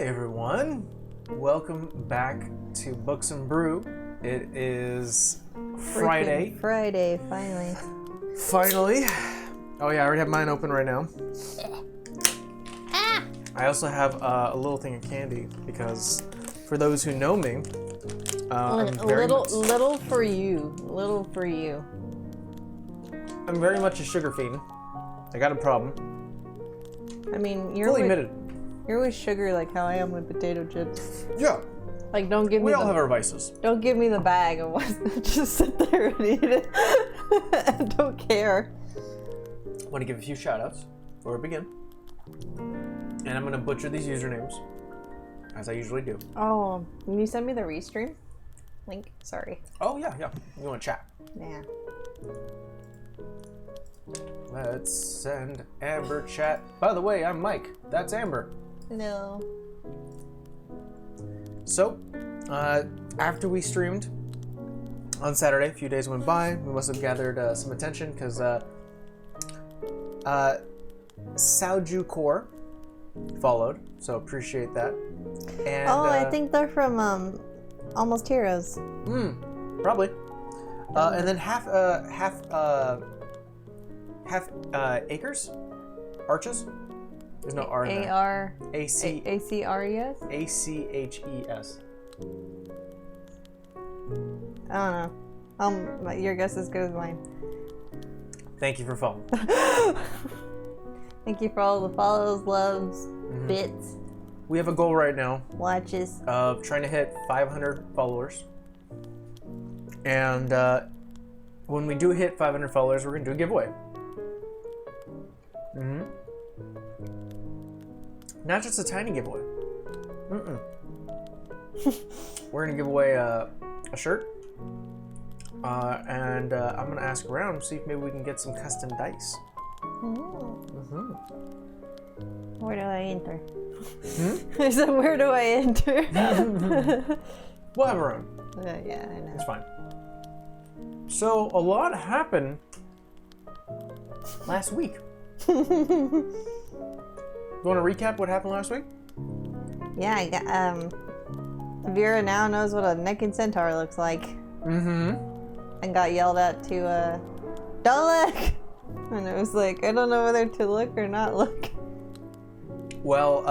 everyone, welcome back to Books and Brew. It is Friday. Friday, finally. Finally. Oh yeah, I already have mine open right now. I also have a little thing of candy because, for those who know me, Little for you. I'm very much a sugar fiend. I got a problem. I mean, you're Fully admitted. You're with sugar like how I am with potato chips. Yeah. Like, don't give me. We all have our vices. Don't give me the bag and just sit there and eat it. I don't care. I want to give a few shout-outs before we begin. And I'm going to butcher these usernames, as I usually do. Oh, can you send me the restream link? Sorry. Oh, yeah. You want to chat? Yeah. Let's send Amber chat. By the way, I'm Mike. That's Amber. Hello. So, after we streamed on Saturday, a few days went by. We must have gathered some attention because Saoju Core followed, so appreciate that. And, I think they're from Almost Heroes. Probably. And then half acres? Arches? There's no R in there. A-R... A-C... A-C-R-E-S? A-C-H-E-S. I don't know. Your guess is as good as mine. Thank you for following. Thank you for all the follows, loves, bits, We have a goal right now watches. of trying to hit 500 followers. And when we do hit 500 followers, we're going to do a giveaway. Not just a tiny giveaway. We're going to give away a shirt. And I'm going to ask around, see if maybe we can get some custom dice. Where do I enter? I said, where do I enter? We'll have our own. Yeah, I know. It's fine. So, a lot happened last week. You want to recap what happened last week? Yeah, I got, Vera now knows what a naked centaur looks like. And got yelled at to, don't look! And it was like, I don't know whether to look or not look. Well,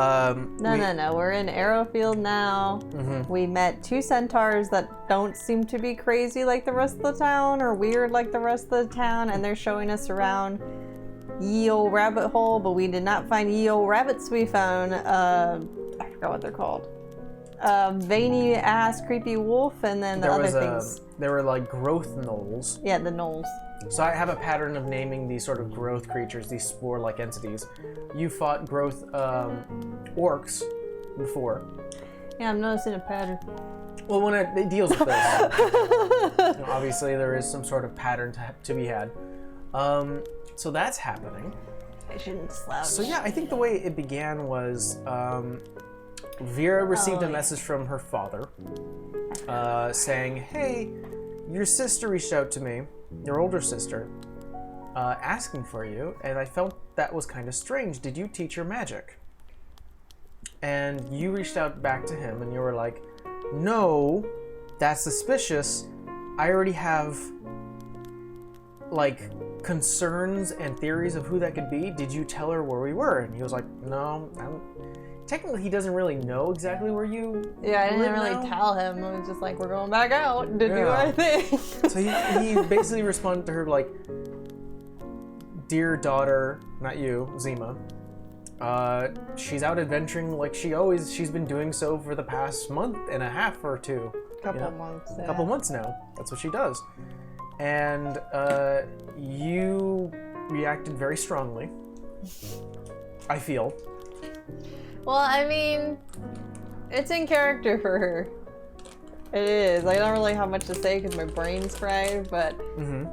No. We're in Arrowfield now. We met two centaurs that don't seem to be crazy like the rest of the town or weird like the rest of the town, and they're showing us around Ye Ol' Rabbit Hole, but we did not find Ye Ol' Rabbits. We found, I forgot what they're called. Veiny ass creepy wolf, and then the other things. There were like growth gnolls. Yeah, the gnolls. So I have a pattern of naming these sort of growth creatures, these spore-like entities. You fought growth orcs before. Yeah, I'm noticing a pattern. Well, when it deals with this, obviously there is some sort of pattern to be had. So that's happening. I shouldn't slouch. So yeah, I think the way it began was Vera received a message from her father saying, hey, your sister reached out to me, your older sister, asking for you, and I felt that was kind of strange. Did you teach her magic? And you reached out back to him and you were like, no, that's suspicious. I already have like concerns and theories of who that could be. Did you tell her where we were? And he was like, no, technically he doesn't really know exactly where you Yeah, I didn't live really now. Tell him. I was just like, we're going back out to do our thing. So he basically responded to her like, dear daughter, not you, Zima, she's out adventuring like she's been doing so for the past month and a half or two. Couple months. Yeah. Couple months now. That's what she does. And you reacted very strongly, I feel. Well, I mean, it's in character for her. It is. I don't really have much to say because my brain's fried, but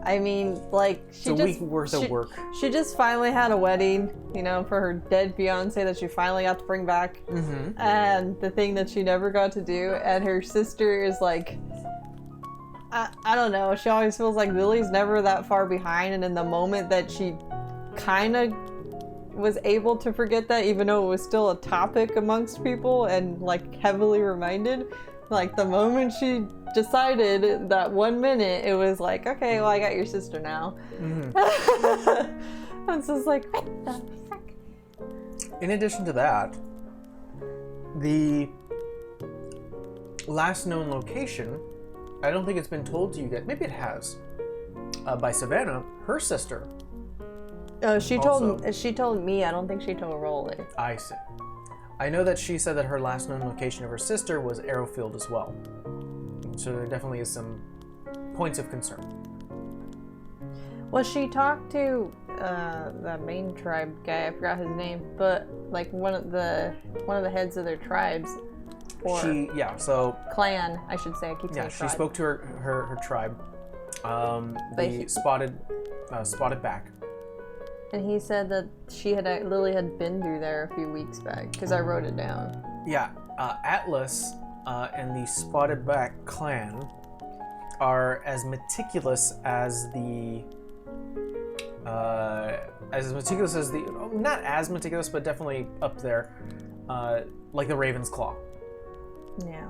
I mean, like, it's a week worth of work. She just finally had a wedding, for her dead fiance that she finally got to bring back. And the thing that she never got to do, and her sister is like, I don't know, she always feels like Lily's never that far behind, and in the moment that she kind of was able to forget that, even though it was still a topic amongst people and like heavily reminded. Like the moment she decided that 1 minute, it was like, okay, well, I got your sister now. I was just like, what the fuck? In addition to that, the last known location, I don't think it's been told to you yet. Maybe it has. By Savannah, her sister. She told me. I don't think she told Rolly. I see. I know that she said that her last known location of her sister was Arrowfield as well. So there definitely is some points of concern. Well, she talked to the main tribe guy. I forgot his name, but like one of the heads of their tribes. Or clan, I should say. I keep saying she tribe. spoke to her tribe. Spotted back. And he said that Lily had been through there a few weeks back, because I wrote it down. Yeah, Atlas and the Spotted Back clan are as meticulous as the not as meticulous, but definitely up there, like the Raven's Claw. Yeah.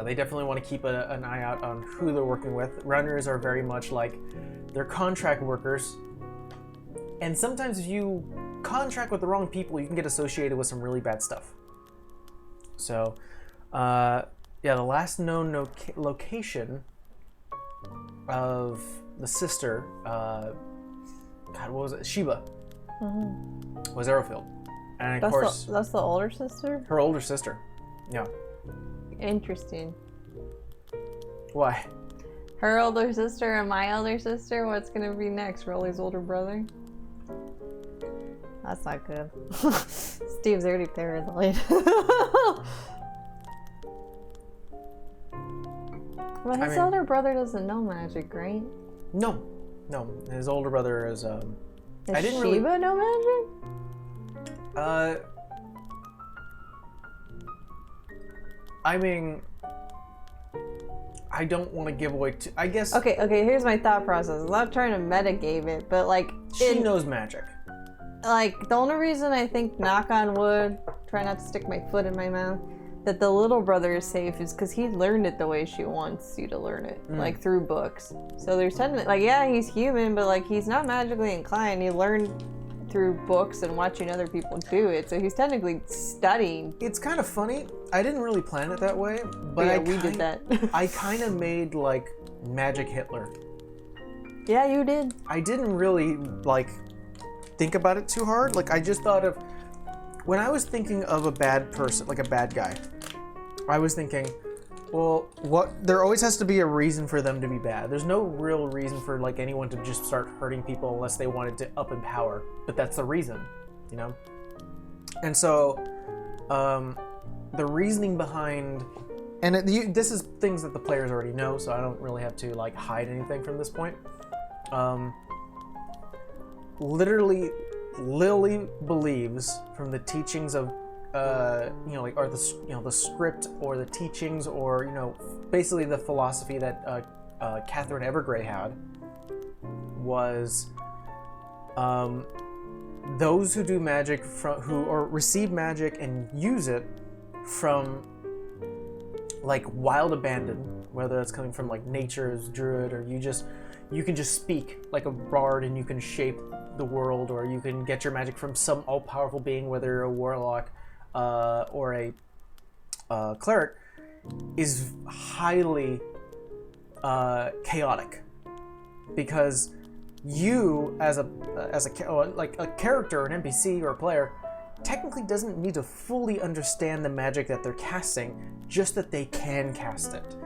They definitely want to keep an eye out on who they're working with. Runners are very much like they're contract workers. And sometimes if you contract with the wrong people, you can get associated with some really bad stuff. So, the last known location of the sister, what was it? Sheba, was Arrowfield. And of course... That's the older sister? Her older sister, yeah. Interesting. Why? Her older sister and my older sister, what's gonna be next? Rolly's older brother? That's not good. Steve's already paranoid. Well, his older brother doesn't know magic, right? No. His older brother is. Does Sheba know magic? I mean, I don't want to give away. I guess. Okay. Here's my thought process. I'm not trying to metagame it, but like she knows magic. Like the only reason I think, knock on wood, try not to stick my foot in my mouth, that the little brother is safe is because he learned it the way she wants you to learn it, like through books. So there's he's human, but like he's not magically inclined. He learned through books and watching other people do it, so he's technically studying. It's kind of funny. I didn't really plan it that way, but we did that. I kind of made like Magic Hitler. Yeah, you did. I didn't really think about it too hard. Like I just thought of when I was thinking of a bad person, like a bad guy. I was thinking, well, there always has to be a reason for them to be bad. There's no real reason for like anyone to just start hurting people unless they wanted to up in power. But that's the reason, you know? And so, the reasoning behind, and this is things that the players already know, so I don't really have to like hide anything from this point. Literally, Lily believes from the teachings of the script or the teachings or basically the philosophy that Catherine Evergrey had was those who do magic or receive magic and use it from like wild abandon, whether that's coming from like nature's druid or you can just speak like a bard and you can shape the world, or you can get your magic from some all-powerful being, whether you're a warlock or a cleric, is highly chaotic, because you as a character, an NPC or a player, technically doesn't need to fully understand the magic that they're casting, just that they can cast it.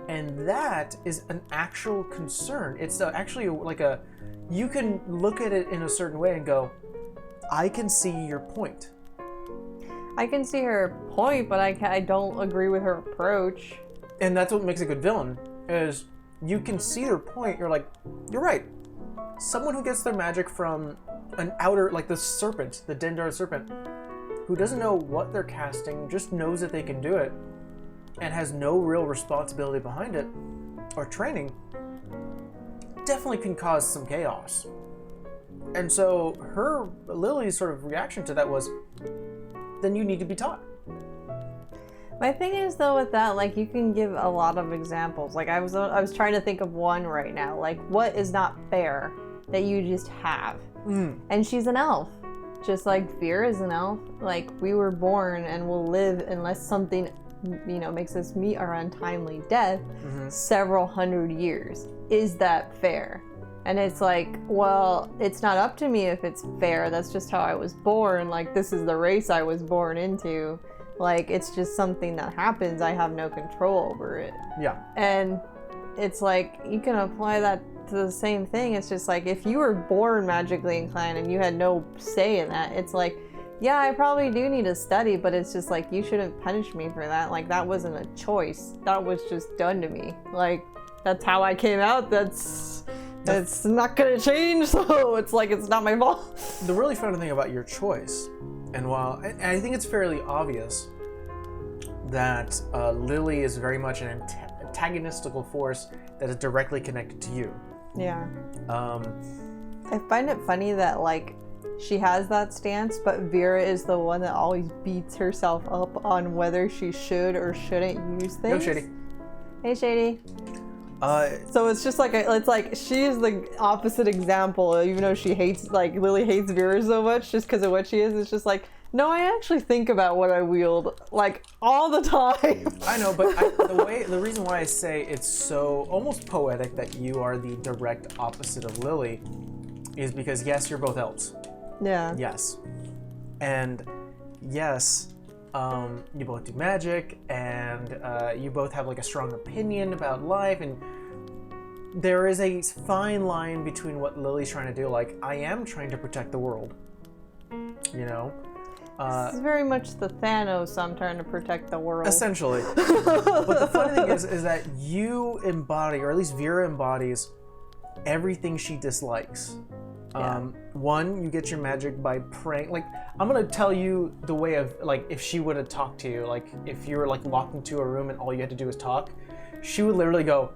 And that is an actual concern. It's actually you can look at it in a certain way and go, I can see your point. I can see her point, but I don't agree with her approach. And that's what makes a good villain, is you can see their point. You're like, you're right. Someone who gets their magic from an outer, like the serpent, the Dendar serpent, who doesn't know what they're casting, just knows that they can do it, and has no real responsibility behind it, or training, definitely can cause some chaos. And so Lily's sort of reaction to that was, then you need to be taught. My thing is though with that, like you can give a lot of examples. Like I was trying to think of one right now. Like what is not fair that you just have? And she's an elf. Just like Vera is an elf. Like we were born and will live unless something, makes us meet our untimely death several hundred years. Is that fair? And it's like, well, it's not up to me if it's fair. That's just how I was born. Like this is the race I was born into. Like it's just something that happens. I have no control over it. Yeah. And it's like you can apply that to the same thing. It's just like if you were born magically inclined and you had no say in that, it's like, yeah, I probably do need to study, but it's just like you shouldn't punish me for that. Like that wasn't a choice. That was just done to me. Like that's how I came out. That's not gonna change. So it's like it's not my fault. The really fun thing about your choice, and while I think it's fairly obvious that Lily is very much an antagonistical force that is directly connected to you. Yeah. I find it funny that like she has that stance, but Vera is the one that always beats herself up on whether she should or shouldn't use things. No, Shady. Hey, Shady. So it's just like it's like she is the opposite example, even though she hates Lily hates Vera so much just because of what she is. It's just like, no, I actually think about what I wield like all the time. I know, but the reason why I say it's so almost poetic that you are the direct opposite of Lily is because yes, you're both elves. Yeah. Yes, and yes. You both do magic, and you both have like a strong opinion about life, and there is a fine line between what Lily's trying to do. Like, I am trying to protect the world, This is very much the Thanos, I'm trying to protect the world. Essentially. But the funny thing is that you embody, or at least Vera embodies, everything she dislikes. Yeah. One, you get your magic by praying. Like, I'm gonna tell you the way of, like, if she would have talked to you, like, if you were, like, locked into a room and all you had to do was talk, she would literally go,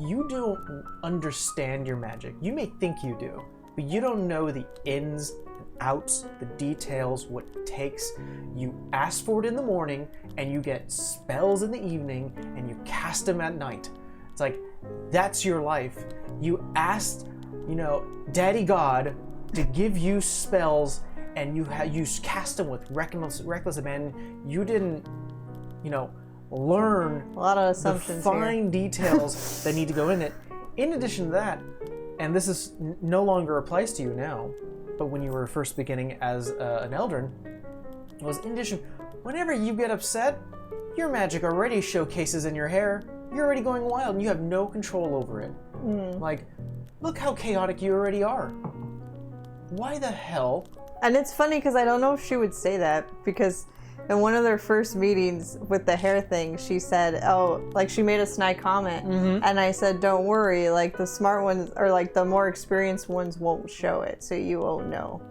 you don't understand your magic. You may think you do, but you don't know the ins and outs, the details, what it takes. You ask for it in the morning, and you get spells in the evening, and you cast them at night. It's like, that's your life. You asked, Daddy God to give you spells, and you cast them with reckless abandon. You didn't, learn a lot of assumptions the fine details that need to go in it. In addition to that, and this is no longer applies to you now, but when you were first beginning as an Eldrin, was in addition, whenever you get upset, your magic already showcases in your hair. You're already going wild, and you have no control over it. Like, look how chaotic you already are. Why the hell? And it's funny because I don't know if she would say that, because in one of their first meetings with the hair thing, she said, she made a snide comment, and I said, don't worry, like the smart ones, or like the more experienced ones won't show it, so you won't know.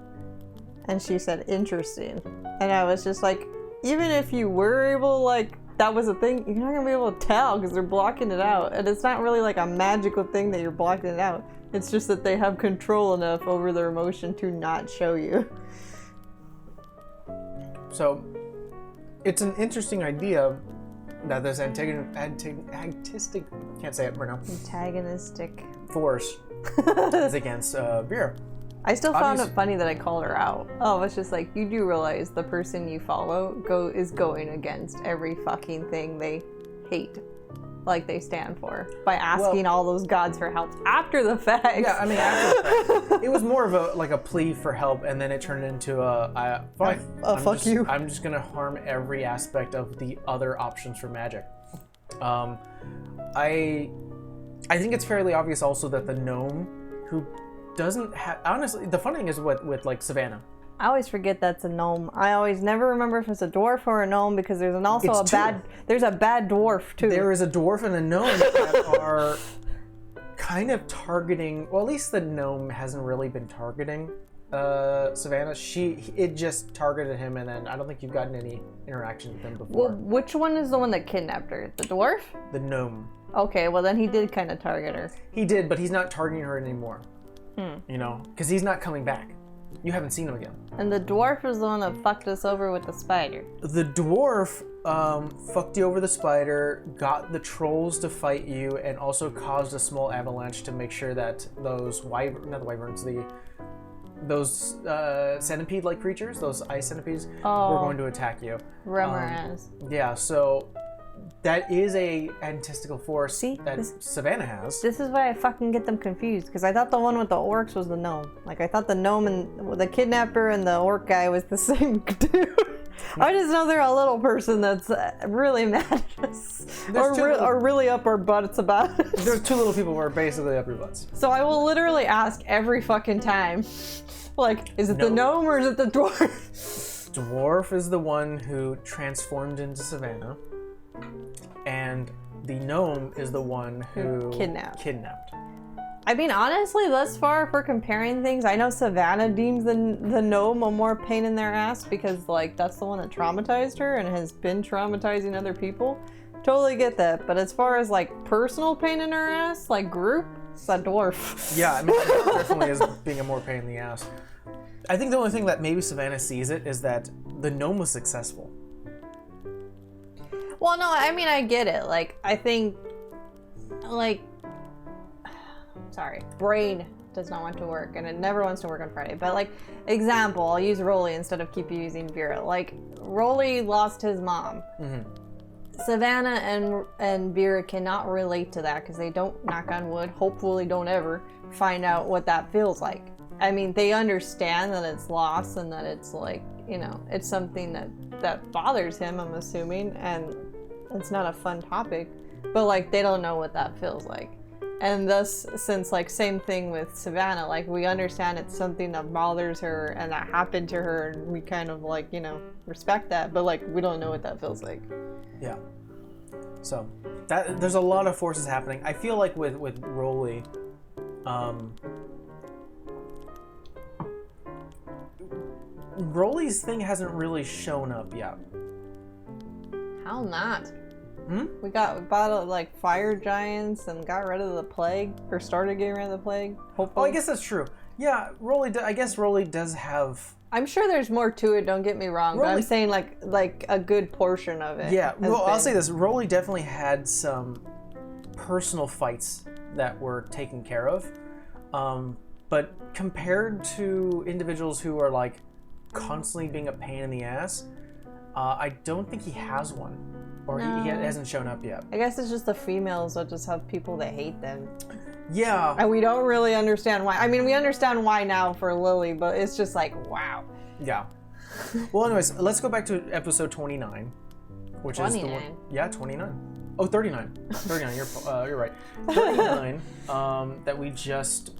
And she said, interesting. And I was just like, even if you were able, that was a thing, you're not gonna be able to tell because they're blocking it out. And it's not really like a magical thing that you're blocking it out. It's just that they have control enough over their emotion to not show you. So, it's an interesting idea that this antagonistic, can't say it right now. Antagonistic force is against Vera. I still found it funny that I called her out. It's just like, you do realize the person you follow is going against every fucking thing they hate, like they stand for, by asking all those gods for help after the fact. Yeah, I mean, after the fact. It was more of a plea for help, and then it turned into fine. Fuck you. I'm just gonna harm every aspect of the other options for magic. I think it's fairly obvious also that the gnome who doesn't have, honestly, the funny thing is with like Savannah. I always forget that's a gnome. I always never remember if it's a dwarf or a gnome, because there's there's a bad dwarf too. There is a dwarf and a gnome that are kind of targeting, well, at least the gnome hasn't really been targeting Savannah. It just targeted him, and then I don't think you've gotten any interaction with him before. Well, which one is the one that kidnapped her? The dwarf? The gnome. Okay, well then he did kind of target her. He did, but he's not targeting her anymore. You know, because he's not coming back. You haven't seen him again. And the dwarf is the one that fucked us over with the spider. The dwarf fucked you over the spider, got the trolls to fight you, and also caused a small avalanche to make sure that those those centipede-like creatures, those ice centipedes, were going to attack you. Remoraz. Yeah, so that is a antistical force that Savannah has. This is why I fucking get them confused, because I thought the one with the orcs was the gnome. Like, I thought the gnome and the kidnapper and the orc guy was the same dude. I just know they're a little person that's really mad at us. Or really up our butts about it. There's two little people who are basically up your butts. So I will literally ask every fucking time, like, is it the gnome or is it the dwarf? Dwarf is the one who transformed into Savannah. And the gnome is the one who kidnapped. I mean, honestly, thus far, if we're comparing things, I know Savannah deems the gnome a more pain in their ass because, like, that's the one that traumatized her and has been traumatizing other people. Totally get that. But as far as, like, personal pain in her ass, like, group, it's that dwarf. Yeah, I mean, it definitely is being a more pain in the ass. I think the only thing that maybe Savannah sees it is that the gnome was successful. Well, no, I mean, I get it. Like, I think, like, sorry, brain does not want to work, and it never wants to work on Friday. But, like, example, I'll use Rolly instead of keep using Vera. Like, Rolly lost his mom. Mm-hmm. Savannah and Vera cannot relate to that because they don't, knock on wood, hopefully don't ever find out what that feels like. I mean, they understand that it's loss and that it's, like, you know, it's something that bothers him, I'm assuming, and it's not a fun topic, but, like, they don't know what that feels like. And thus, since, like, same thing with Savannah, like, we understand it's something that bothers her and that happened to her, and we kind of, like, you know, respect that, but, like, we don't know what that feels like. Yeah. So, there's a lot of forces happening. I feel like with Rolly, Rolly's thing hasn't really shown up yet. How not? We bought like fire giants and got rid of the plague, or started getting rid of the plague. Hopefully. Oh, I guess that's true. Yeah, I guess Rolly does have. I'm sure there's more to it. Don't get me wrong, but I'm saying like a good portion of it. Yeah, well, I'll say this: Rolly definitely had some personal fights that were taken care of, but compared to individuals who are like constantly being a pain in the ass, I don't think he has one. Or no. He hasn't shown up yet. I guess it's just the females that just have people that hate them. Yeah. And we don't really understand why. I mean, we understand why now for Lily, but it's just like, wow. Yeah. Well, anyways, let's go back to episode 29, which 29. Is the one. Yeah, 29. Oh, 39. 39. You're right. 39. That we just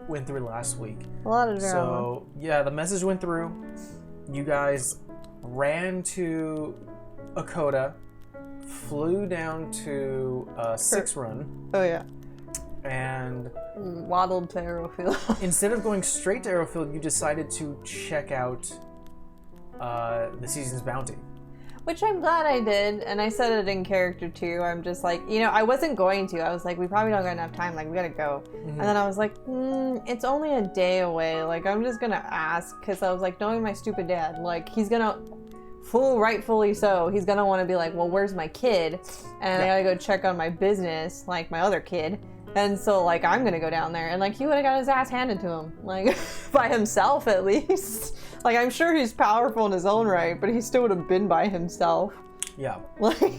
went through last week. A lot of drama. So yeah, the message went through. You guys ran to Akota. Flew down to 6 Run. Oh, yeah. And waddled to Arrowfield. Instead of going straight to Arrowfield, you decided to check out the season's bounty. Which I'm glad I did, and I said it in character too. I'm just like, you know, I wasn't going to. I was like, we probably don't got enough time. Like, we gotta go. Mm-hmm. And then I was like, it's only a day away. Like, I'm just gonna ask, because I was like, knowing my stupid dad, like, he's gonna. Rightfully so. He's gonna want to be like, well, where's my kid? And I gotta go check on my business, like my other kid. And so, like, I'm gonna go down there, and like, he would have got his ass handed to him, like, by himself at least. Like, I'm sure he's powerful in his own right, but he still would have been by himself. Yeah. Like.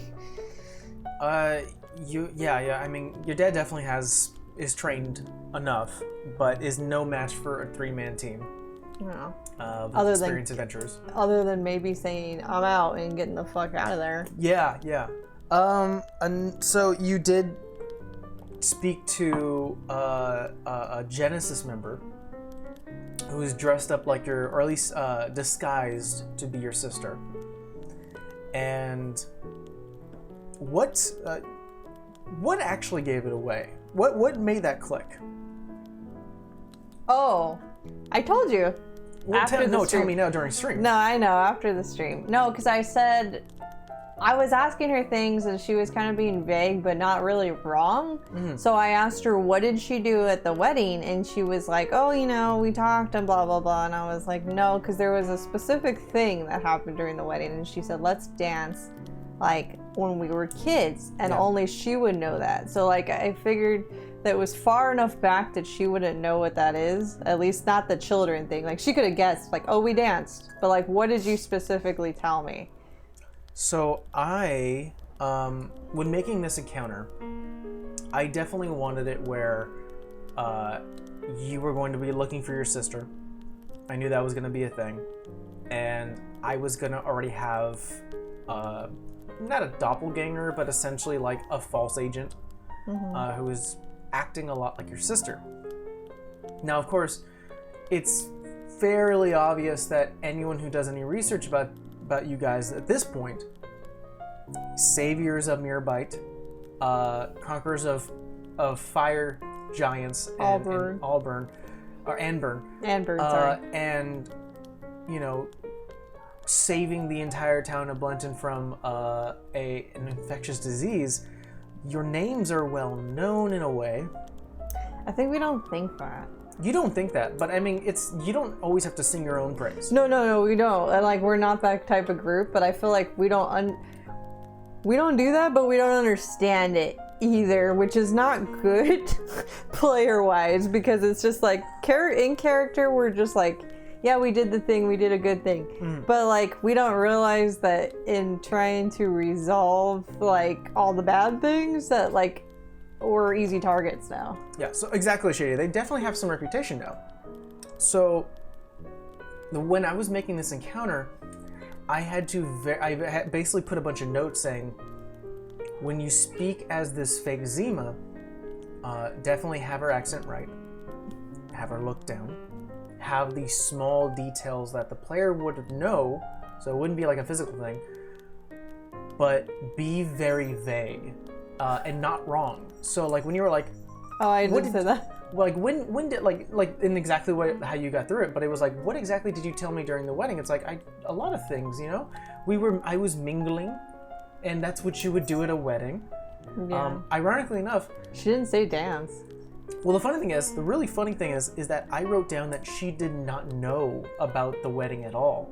Yeah. I mean, your dad definitely is trained enough, but is no match for a 3-man team. No. Other experienced adventurers. Other than maybe saying, I'm out and getting the fuck out of there. Yeah. And so you did speak to a Genesis member who was dressed up like or at least disguised to be your sister. And what actually gave it away? What made that click? Oh, I told you. Well, tell me now during stream. No, I know, after the stream. No, because I said, I was asking her things and she was kind of being vague but not really wrong. So I asked her, what did she do at the wedding? And she was like, oh, you know, we talked and blah, blah, blah. And I was like, no, because there was a specific thing that happened during the wedding. And she said, let's dance like when we were kids. And only she would know that. So like I figured that it was far enough back that she wouldn't know what that is. At least not the children thing. Like she could have guessed like, oh, we danced. But like, what did you specifically tell me? So I, when making this encounter, I definitely wanted it where you were going to be looking for your sister. I knew that was going to be a thing. And I was going to already have, not a doppelganger, but essentially like a false agent who was acting a lot like your sister. Now, of course, it's fairly obvious that anyone who does any research about you guys at this point, saviors of Mirbite, conquerors of fire giants and Anburn, sorry. and you know, saving the entire town of Blenton from an infectious disease. Your names are well known in a way. I think we don't think that. You don't think that, but I mean, you don't always have to sing your own praise. No, we don't. And like, we're not that type of group, but I feel like we don't do that, but we don't understand it either, which is not good player-wise, because it's just like, in character, we're just like, yeah, we did the thing, we did a good thing. But like, we don't realize that in trying to resolve like all the bad things that like, we're easy targets now. Yeah, so exactly, Shady. They definitely have some reputation now. So, when I was making this encounter, I had basically put a bunch of notes saying, when you speak as this fake Zima, definitely have her accent right, have her look down, have these small details that the player would know, so it wouldn't be like a physical thing, but be very vague. And not wrong. So like when you were like, oh, I didn't say that. Like when did like in exactly how you got through it, but it was like, what exactly did you tell me during the wedding? It's like a lot of things, you know. I was mingling, and that's what you would do at a wedding. Yeah. Ironically enough, she didn't say dance. Well, the really funny thing is that I wrote down that she did not know about the wedding at all.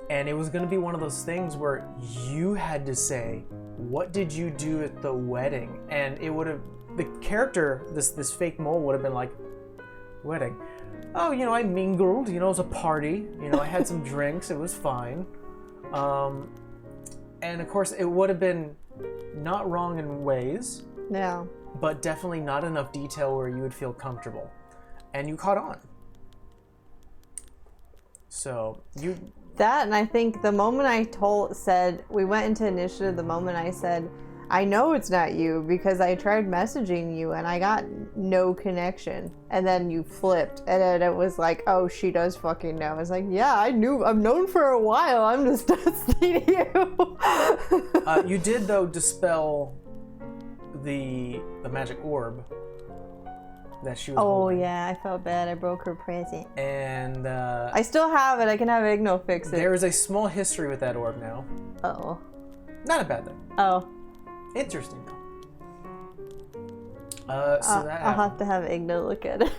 And it was going to be one of those things where you had to say, what did you do at the wedding? And it would have, the character, this fake mole would have been like, wedding. Oh, you know, I mingled, you know, it was a party. You know, I had some drinks, it was fine. And of course, it would have been not wrong in ways. Yeah. But definitely not enough detail where you would feel comfortable. And you caught on. So, That, and I think the moment we went into initiative, the moment I said, I know it's not you because I tried messaging you and I got no connection. And then you flipped and then it was like, oh, she does fucking know. I was like, yeah, I've known for a while. I'm just testing you. You did, though, dispel the magic orb that she was holding. Yeah, I felt bad. I broke her present. And I still have it. I can have Igno fix it. There is a small history with that orb now. Uh-oh. Not a bad thing. Oh. Interesting though. I'll have to have Igno look at it.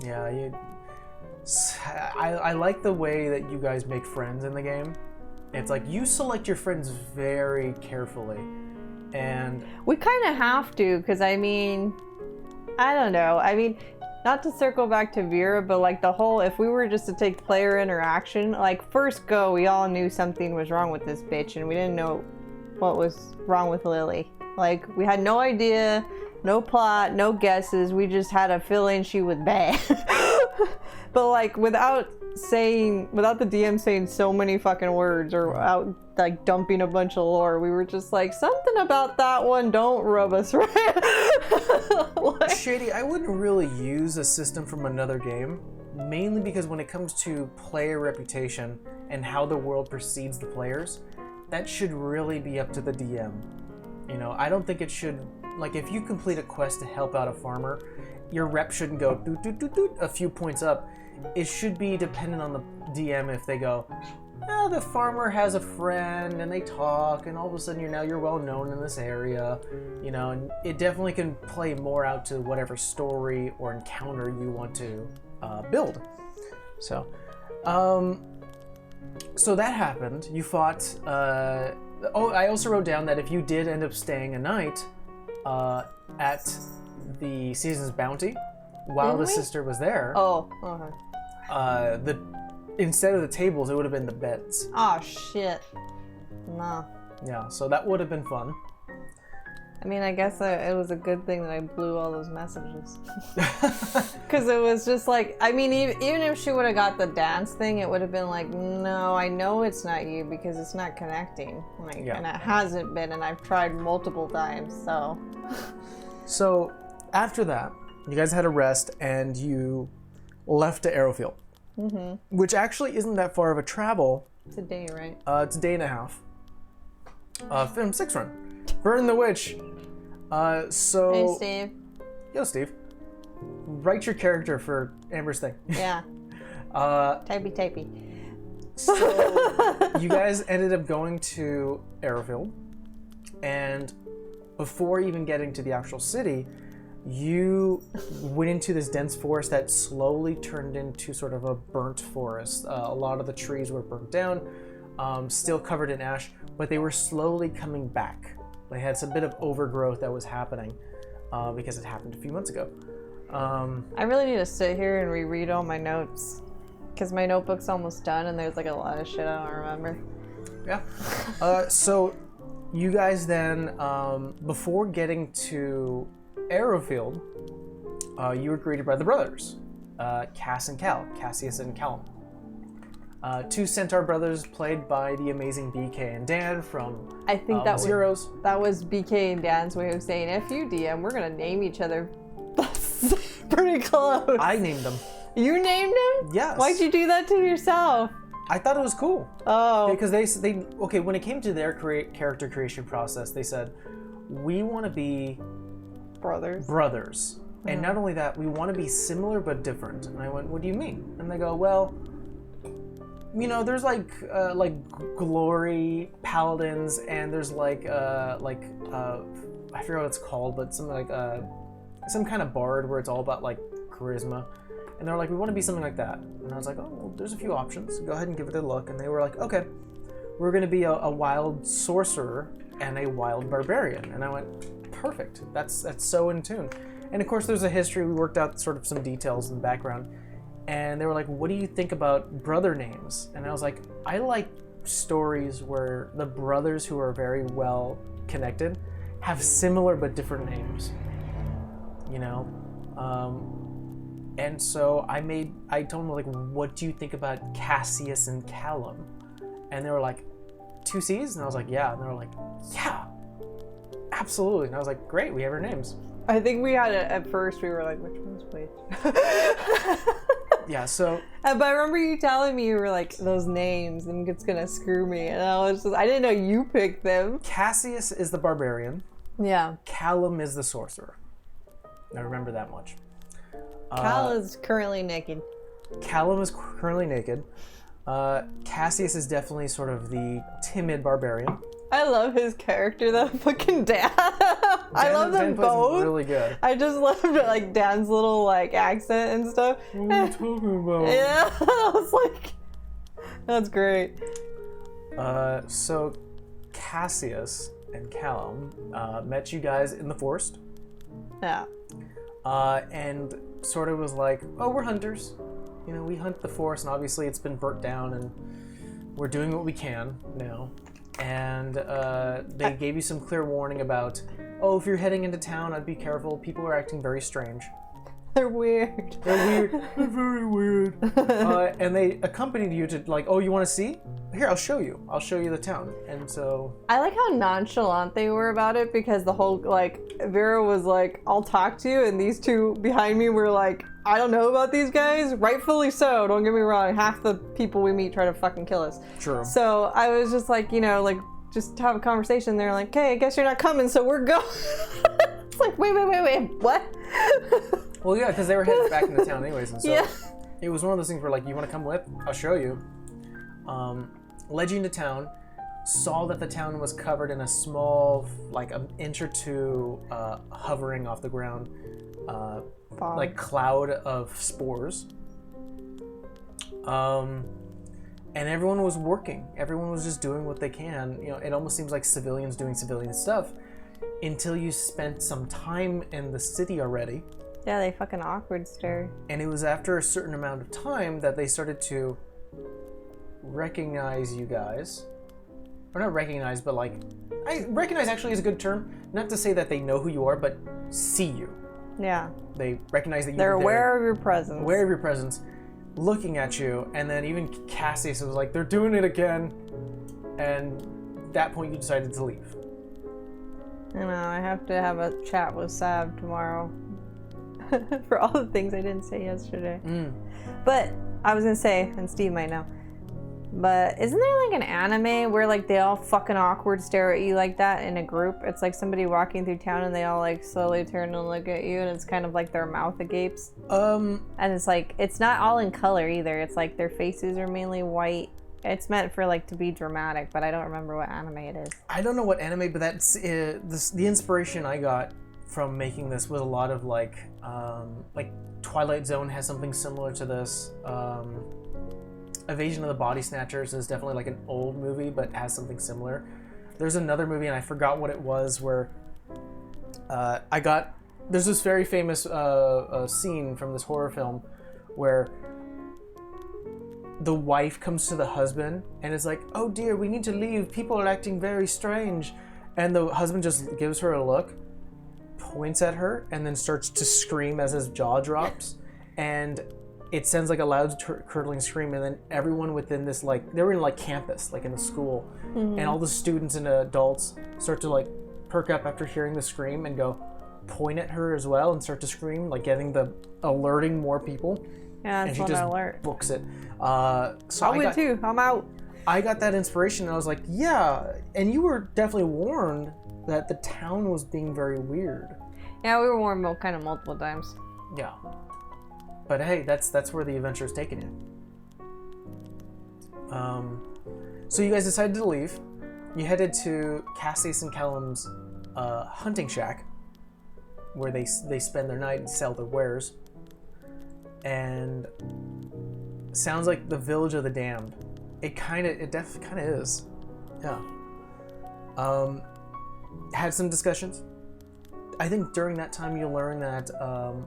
Yeah, I like the way that you guys make friends in the game. It's like you select your friends very carefully. And we kind of have to, because I mean, I don't know. I mean, not to circle back to Vera, but like the whole, if we were just to take player interaction, like first go, we all knew something was wrong with this bitch and we didn't know what was wrong with Lily. Like we had no idea, no plot, no guesses. We just had a feeling she was bad. But like without the DM saying so many fucking words or out like dumping a bunch of lore, we were just like, something about that one don't rub us right. Like, Shady, I wouldn't really use a system from another game, mainly because when it comes to player reputation and how the world perceives the players, that should really be up to the DM. You know, I don't think it should, like if you complete a quest to help out a farmer, your rep shouldn't go doot, doot, doot, doot, a few points up. It should be dependent on the DM if they go, the farmer has a friend and they talk, and all of a sudden you're well known in this area, and it definitely can play more out to whatever story or encounter you want to build. So, so that happened. You fought. I also wrote down that if you did end up staying a night at the season's bounty while the sister was there. Oh, okay. Instead of the tables, it would have been the beds. Oh shit. No. Yeah, so that would have been fun. I mean, I guess it was a good thing that I blew all those messages. Because it was just like, I mean, even if she would have got the dance thing, it would have been like, no, I know it's not you because it's not connecting. And it hasn't been, and I've tried multiple times, so. So, after that, you guys had a rest, and you left to Arrowfield. Mm-hmm. Which actually isn't that far of a travel. It's a day, right? It's a day and a half. Film 6 run. Burn the Witch. So. Hey, Steve. Yo, Steve. Write your character for Amber's thing. Yeah. Typey. So, you guys ended up going to Arrowfield, and before even getting to the actual city, you went into this dense forest that slowly turned into sort of a burnt forest. A lot of the trees were burnt down, still covered in ash, but they were slowly coming back. They had some bit of overgrowth that was happening because it happened a few months ago. I really need to sit here and reread all my notes because my notebook's almost done and there's like a lot of shit I don't remember. Yeah. So you guys then, before getting to Arrowfield, you were greeted by the brothers, Cassius and Callum. Two Centaur brothers played by the amazing BK and Dan from I think that Zeros. That was BK and Dan's way of saying, if you DM, we're going to name each other. That's pretty close. I named them. You named him? Yes. Why'd you do that to yourself? I thought it was cool. Oh. Because they when it came to their character creation process, they said, we want to be brothers. Mm-hmm. And not only that, we want to be similar but different. And I went, what do you mean? And they go, well, there's like glory paladins, and there's I forget what it's called, but something like some kind of bard where it's all about like charisma. And they're like, we want to be something like that. And I was like, oh, well, there's a few options. Go ahead and give it a look. And they were like, okay, we're going to be a wild sorcerer and a wild barbarian. And I went, perfect. That's so in tune. And of course, there's a history. We worked out sort of some details in the background. And they were like, what do you think about brother names? And I was like, I like stories where the brothers who are very well connected have similar but different names. And so I told them, like, what do you think about Cassius and Callum? And they were like, 2 C's? And I was like, yeah. And they were like, yeah, absolutely. And I was like, great, we have our names. I think we had it at first. We were like, which one's which? Yeah, so. But I remember you telling me, you were like, those names, and it's gonna screw me. And I didn't know you picked them. Cassius is the barbarian. Yeah. Callum is the sorcerer. I remember that much. Cal is currently naked. Callum is currently naked. Cassius is definitely sort of the timid barbarian. I love his character though, fucking Dan. I love them both. Really good. I just love like Dan's little like accent and stuff. What are you talking about? Yeah, I was like, that's great. So Cassius and Callum met you guys in the forest. Yeah. And sort of was like, oh, we're hunters. We hunt the forest, and obviously it's been burnt down, and we're doing what we can now. And they gave you some clear warning about, oh, if you're heading into town, I'd be careful. People are acting very strange. They're weird. They're very weird. And they accompanied you to like, oh, you want to see? Here, I'll show you. I'll show you the town. And so I like how nonchalant they were about it, because the whole like Vera was like, I'll talk to you, and these two behind me were like, I don't know about these guys. Rightfully so. Don't get me wrong. Half the people we meet try to fucking kill us. True. So I was just like, like just have a conversation. They're like, hey, I guess you're not coming, so we're going. It's like, wait, what? Well, yeah, because they were headed back into town anyways, and so yeah. It was one of those things where like, you want to come with? I'll show you. led you into town, saw that the town was covered in a small, like an inch or two hovering off the ground, like cloud of spores. And everyone was working. Everyone was just doing what they can. You know, it almost seems like civilians doing civilian stuff until you spent some time in the city already. Yeah, they fucking awkward stare. And it was after a certain amount of time that they started to recognize you guys. Or not recognize, but like, I recognize actually is a good term. Not to say that they know who you are, but see you. Yeah. They recognize that they're aware of your presence. Aware of your presence, looking at you, and then even Cassius was like, they're doing it again. And at that point you decided to leave. I know, I have to have a chat with Sav tomorrow. For all the things I didn't say yesterday. But I was gonna say, and Steve might know, but isn't there like an anime where like they all fucking awkward stare at you like that in a group? It's like somebody walking through town and they all like slowly turn and look at you, and it's kind of like their mouth agapes. And it's like, it's not all in color either. It's like their faces are mainly white. It's meant for like to be dramatic, but I don't remember what anime it is. I don't know what anime, but that's the inspiration I got from making this was a lot of like Twilight Zone has something similar to this. Invasion of the Body Snatchers is definitely like an old movie, but has something similar. There's another movie, and I forgot what it was, where there's this very famous scene from this horror film where the wife comes to the husband and is like, oh dear, we need to leave, people are acting very strange. And the husband just gives her a look, points at her, and then starts to scream as his jaw drops. And it sends like a loud curdling scream, and then everyone within this, like, they were in like campus, like in the school, and all the students and adults start to like perk up after hearing the scream and go point at her as well and start to scream, like getting the alerting more people. Yeah, that's and she just alert. books it. So I went too. I'm out. I got that inspiration, and I was like, yeah. And you were definitely warned that the town was being very weird. Yeah, we were warned kind of multiple times. Yeah. But hey, that's where the adventure is taking you. So you guys decided to leave. You headed to Cassius and Callum's hunting shack, where they spend their night and sell their wares. And sounds like the village of the damned. It definitely kind of is. Yeah. Had some discussions. I think during that time you learned that,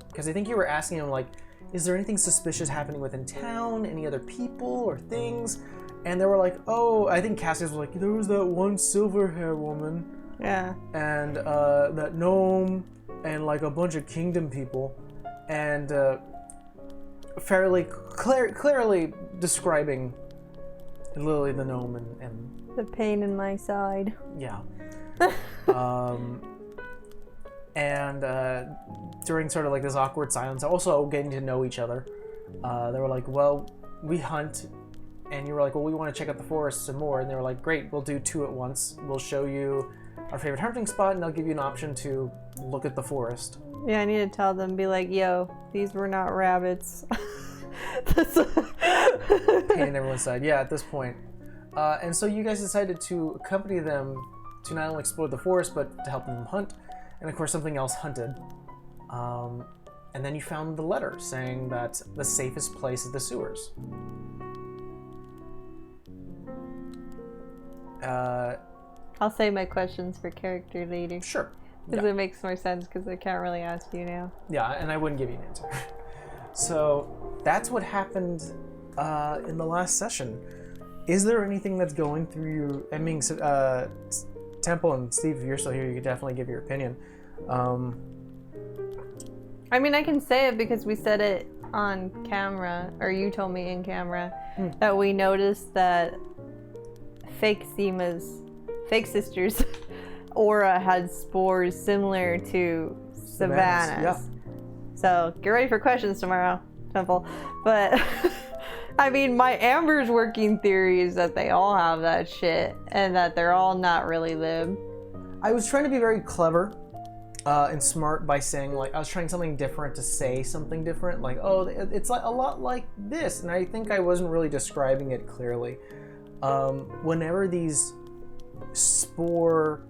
because I think you were asking him like, is there anything suspicious happening within town? Any other people or things? And they were like, oh, I think Cassius was like, there was that one silver hair woman. Yeah. And that gnome and like a bunch of kingdom people. And fairly clearly describing Lily the gnome and the pain in my side. Yeah. And during sort of like this awkward silence, also getting to know each other, they were like, well, we hunt. And you were like, well, we want to check out the forest some more. And they were like, great, we'll do two at once. We'll show you our favorite hunting spot, and they'll give you an option to look at the forest. Yeah, I need to tell them, be like, yo, these were not rabbits. Pain in everyone's side. Yeah, at this point. And so you guys decided to accompany them to not only explore the forest, but to help them hunt. And of course, something else hunted. And then you found the letter saying that the safest place is the sewers. I'll save my questions for character later. Sure. Because it makes more sense, because I can't really ask you now. Yeah, and I wouldn't give you an answer. So that's what happened in the last session. Is there anything that's going through you? I mean, Temple and Steve, if you're still here, you could definitely give your opinion. I mean, I can say it because we said it on camera, or you told me in camera, that we noticed that fake sister's aura had spores similar to Savannah's. Yeah. So get ready for questions tomorrow, Temple. But I mean, my Amber's working theory is that they all have that shit and that they're all not really lib. I was trying to be very clever and smart by saying, like, I was trying something different to say something different. Like, oh, it's like a lot like this. And I think I wasn't really describing it clearly. whenever these spore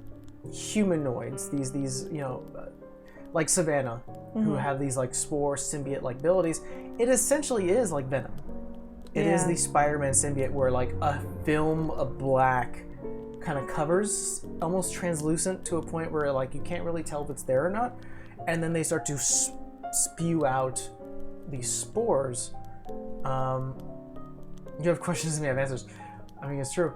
humanoids, these like Savannah, who have these like spore symbiote like abilities, it essentially is like Venom. It is the Spider-Man symbiote where like a film of black kind of covers, almost translucent to a point where like you can't really tell if it's there or not, and then they start to spew out these spores. You have questions and we have answers. I mean, it's true.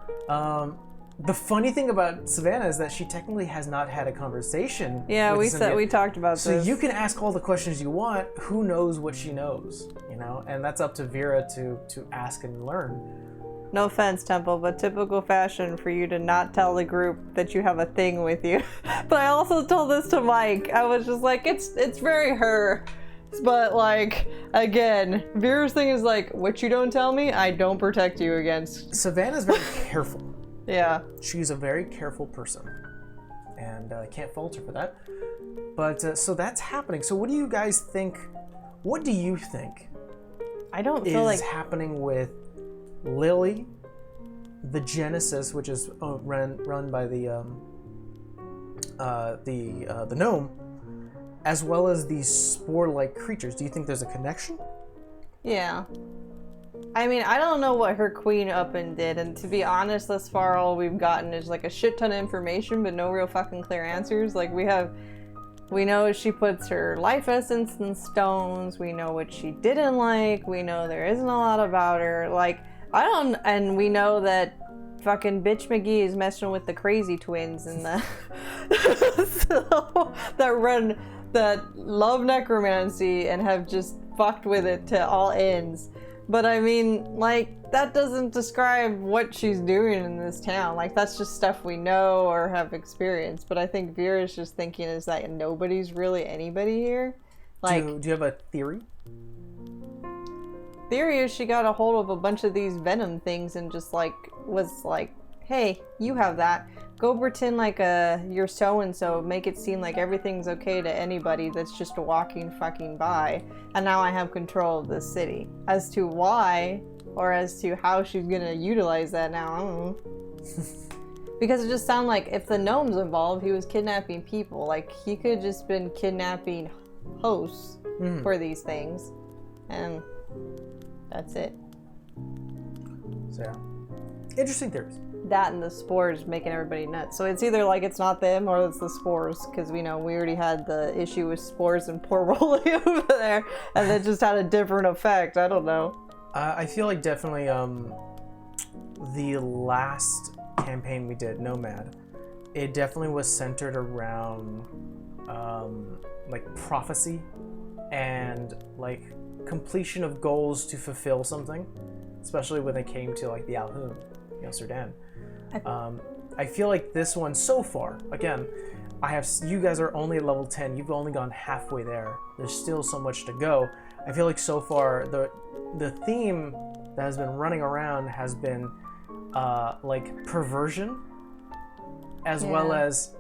The funny thing about Savannah is that she technically has not had a conversation. Yeah, we talked about this. So you can ask all the questions you want. Who knows what she knows, you know? And that's up to Vera to ask and learn. No offense, Temple, but typical fashion for you to not tell the group that you have a thing with you. But I also told this to Mike. I was just like, it's very her. But like, again, Vera's thing is like, what you don't tell me, I don't protect you against. Savannah's very careful. Yeah. She's a very careful person. And I can't fault her for that. But so that's happening. So what do you guys think? What do you think? I don't feel like happening with Lily, the Genesis, which is run by the gnome, as well as these spore-like creatures. Do you think there's a connection? Yeah. I mean, I don't know what her queen up and did, and to be honest, thus far all we've gotten is like a shit ton of information, but no real fucking clear answers. Like we know she puts her life essence in stones, we know what she didn't like, we know there isn't a lot about her, like, and we know that fucking bitch McGee is messing with the crazy twins and the so, that love necromancy and have just fucked with it to all ends. But I mean, like, that doesn't describe what she's doing in this town. Like, that's just stuff we know or have experienced. But I think Vera's just thinking is that nobody's really anybody here. Like, do you have a theory? Theory is she got a hold of a bunch of these venom things and just like was like, hey, you have that. Go pretend like you're so-and-so, make it seem like everything's okay to anybody that's just walking fucking by, and now I have control of this city. As to why, or as to how she's gonna utilize that now, I don't know. Because it just sounded like if the gnome's involved, he was kidnapping people. Like, he could have just been kidnapping hosts for these things, and that's it. So, yeah. Interesting theories. That and the spores making everybody nuts. So it's either like it's not them or it's the spores, because we know we already had the issue with spores and poor Rolly over there, and it just had a different effect. I don't know. I feel like definitely the last campaign we did, Nomad, it definitely was centered around like prophecy and like completion of goals to fulfill something, especially when it came to like the Alhoon, Serdan. I feel like this one so far, again, you guys are only at level 10, you've only gone halfway there. There's still so much to go. I feel like so far the theme that has been running around has been like perversion, as well as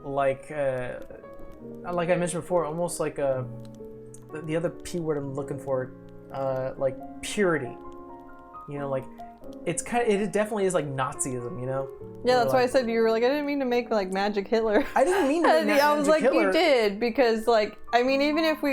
like I mentioned before, almost like the other P word I'm looking for, like purity. Like it definitely is like Nazism, Yeah, that's why I said you were like, I didn't mean to make like Magic Hitler. I didn't mean to make Magic Hitler. I was like, you did, because like, I mean, even if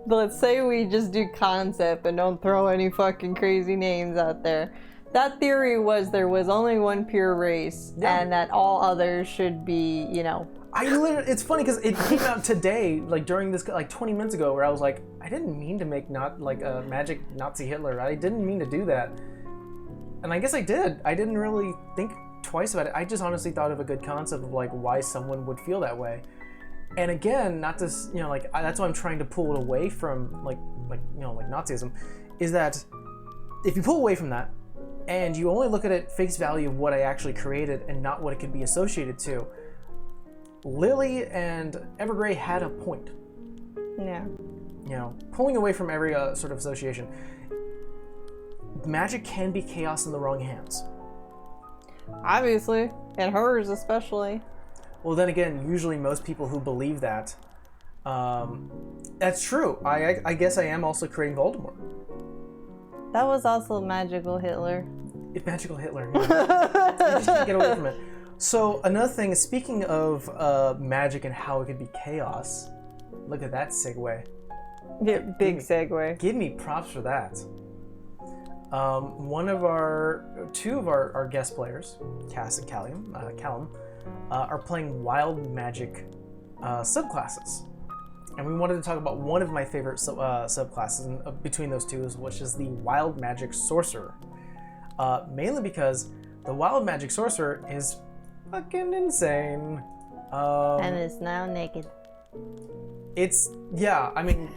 let's say we just do concept and don't throw any fucking crazy names out there. That theory was there was only one pure race, and that all others should be, it's funny because it came out today, like during this, like 20 minutes ago, where I was like, I didn't mean to make not like a magic Nazi Hitler. I didn't mean to do that. And I guess I did. I didn't really think twice about it. I just honestly thought of a good concept of like why someone would feel that way. And again, not to, that's why I'm trying to pull it away from like Nazism, is that if you pull away from that and you only look at it face value of what I actually created and not what it could be associated to, Lily and Evergrey had a point. Yeah. Pulling away from every sort of association. Magic can be chaos in the wrong hands. Obviously. And hers especially. Well, then again, usually most people who believe that, that's true. I guess I am also creating Voldemort. That was also Magical Hitler. Magical Hitler. Yeah. You just can't get away from it. So another thing is, speaking of magic and how it could be chaos. Look at that segue. Yeah, big segue. Give me props for that. Two of our guest players, Cass and Callum, are playing wild magic subclasses. And we wanted to talk about one of my favorite subclasses between those two, which is the Wild Magic Sorcerer. Mainly because the Wild Magic Sorcerer is fucking insane. And is now naked. I mean,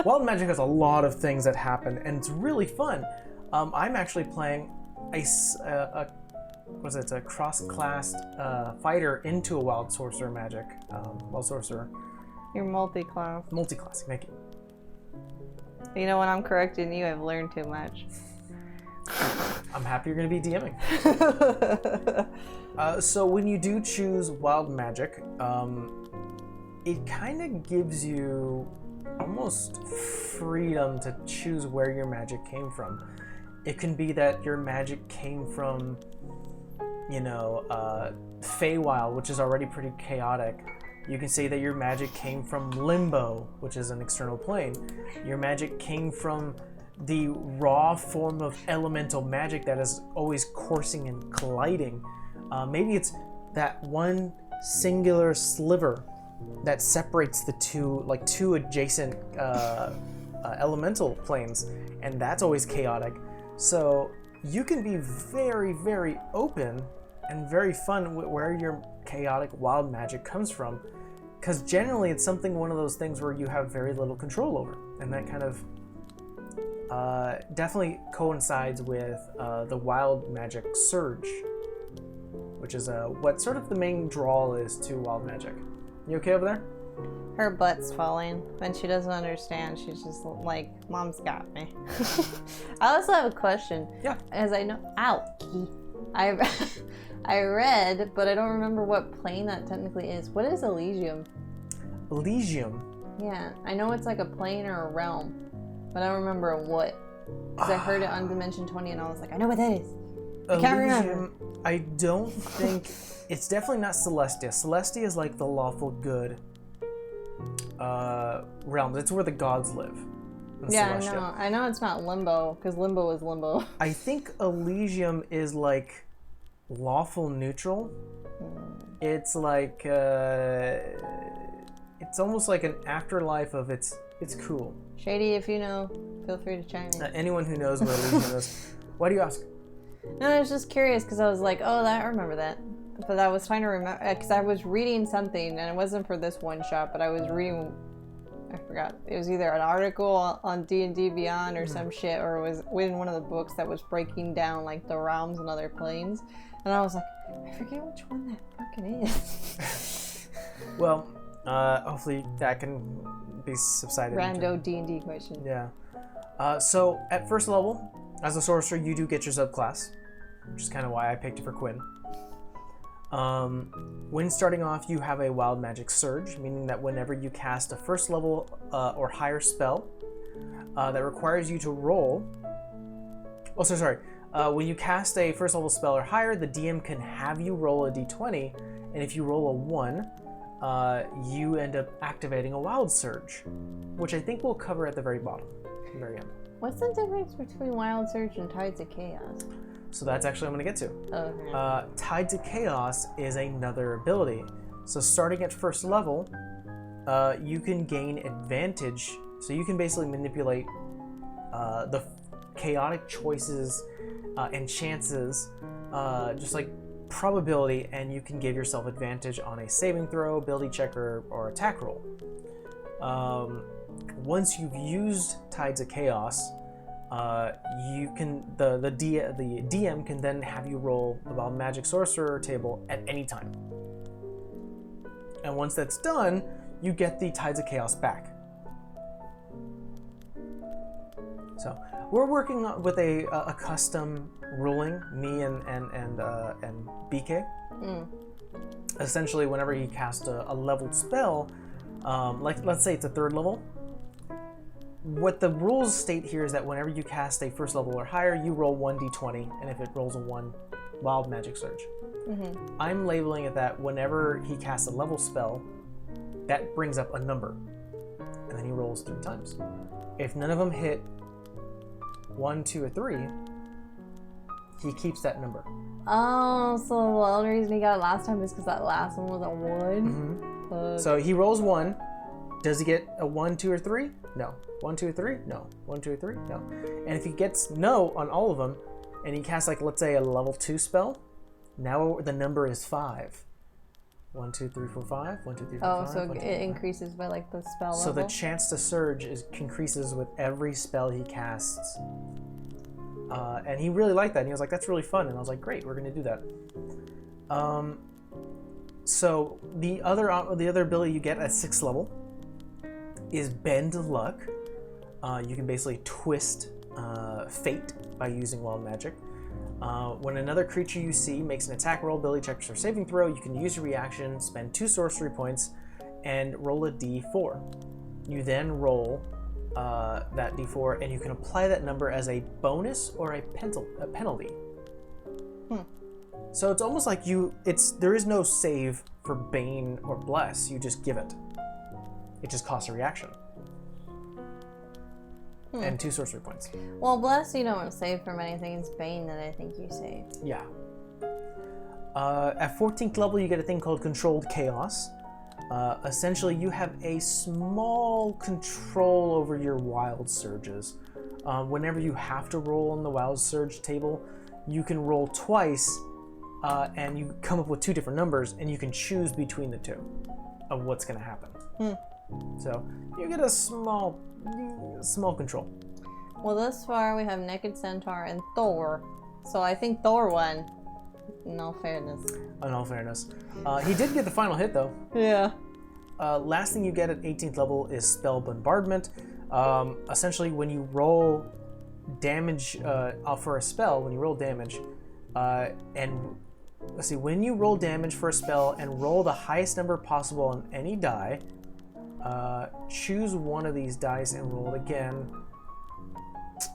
Wild Magic has a lot of things that happen, and it's really fun. I'm actually playing a cross-classed fighter into a Wild Sorcerer magic. Wild Sorcerer. You're multi-class. Multi-class, thank you. You know, when I'm correcting you, I've learned too much. I'm happy you're going to be DMing. So when you do choose Wild Magic, it kind of gives you almost freedom to choose where your magic came from. It can be that your magic came from, Feywild, which is already pretty chaotic. You can say that your magic came from Limbo, which is an external plane. Your magic came from the raw form of elemental magic that is always coursing and colliding. Maybe it's that one singular sliver that separates the two adjacent elemental planes, and that's always chaotic. So you can be very, very open and very fun with where your chaotic wild magic comes from, because generally it's one of those things where you have very little control over, and that kind of definitely coincides with the Wild Magic Surge, which is what sort of the main draw is to Wild Magic. You okay over there? Her butt's falling. When she doesn't understand, she's just like, Mom's got me. I also have a question. Yeah. As I know, I read, but I don't remember what plane that technically is. What is Elysium? Elysium? Yeah, I know it's like a plane or a realm, but I don't remember what. Because I heard it on Dimension 20 and I was like, I know what that is. I can't remember. I don't think... It's definitely not Celestia. Celestia is like the lawful good realms. It's where the gods live. Yeah, I know it's not Limbo, because Limbo is Limbo. I think Elysium is like lawful neutral. It's like it's almost like an afterlife of it's cool. Shady, if you know, feel free to chime in. Anyone who knows what Elysium is. Why do you ask? No, I was just curious because I was like, oh, I remember that. But I was trying to remember, because I was reading something, and it wasn't for this one shot, but I was reading, I forgot, it was either an article on D&D Beyond or some shit, or it was in one of the books that was breaking down like the realms and other planes, and I was like, I forget which one that fucking is. Well, hopefully that can be subsided. Rando D&D question. Yeah. So at first level, as a sorcerer, you do get your subclass, which is kind of why I picked it for Quinn. When starting off, you have a Wild Magic Surge, meaning that whenever you cast a first level or higher spell that requires you to roll... when you cast a first level spell or higher, the DM can have you roll a d20, and if you roll a 1, you end up activating a Wild Surge, which I think we'll cover at the very bottom, very end. What's the difference between Wild Surge and Tides of Chaos? So that's actually what I'm going to get to. Okay. Tides of Chaos is another ability. So starting at first level, you can gain advantage. So you can basically manipulate the chaotic choices and chances, just like probability, and you can give yourself advantage on a saving throw, ability check, or attack roll. Once you've used Tides of Chaos, you can the DM can then have you roll the Wild Magic Sorcerer table at any time. And once that's done, you get the Tides of Chaos back. So we're working with a custom ruling, me and BK. Essentially, whenever he casts a leveled spell, like let's say it's a 3rd level, what the rules state here is that whenever you cast a first level or higher, you roll 1d20, and if it rolls a 1, Wild Magic Surge. I'm labeling it that whenever he casts a level spell, that brings up a number, and then he rolls 3 times. If none of them hit 1, 2, or 3, he keeps that number. Oh, so the only reason he got it last time is because that last one was a 1? So he rolls 1. Does he get a 1, 2, or 3? No. 1, 2, or 3? No. 1, 2, or 3? No. And if he gets no on all of them, and he casts, like, let's say a level 2 spell, now the number is 5. 1, 2, 3, 4, 5. 1, 2, 3, 4, 5. Oh, so it increases by like the spell So level? the chance to surge increases with every spell he casts. And he really liked that. And he was like, that's really fun. And I was like, great, we're going to do that. So the other ability you get at 6th level is Bend Luck. You can basically twist fate by using Wild Magic. When another creature you see makes an attack roll, ability check, or saving throw, you can use your reaction, spend 2 sorcery points, and roll a d4. You then roll that d4, and you can apply that number as a bonus or a penalty. So it's almost like there is no save for Bane or Bless, you just give it. It just costs a reaction. And 2 sorcery points. Well, Bless you don't save from anything. It's Bane that I think you save. Yeah. At 14th level, you get a thing called Controlled Chaos. Essentially, you have a small control over your Wild Surges. Whenever you have to roll on the Wild Surge table, you can roll twice, and you come up with 2 different numbers, and you can choose between the 2 of what's going to happen. So you get a small control. Well, thus far we have Naked Centaur and Thor. So I think Thor won. In all fairness. In all fairness. He did get the final hit, though. Yeah. Last thing you get at 18th level is Spell Bombardment. Essentially, when you roll damage for a spell, when you roll damage, when you roll damage for a spell and roll the highest number possible on any die, choose one of these dice and roll it again.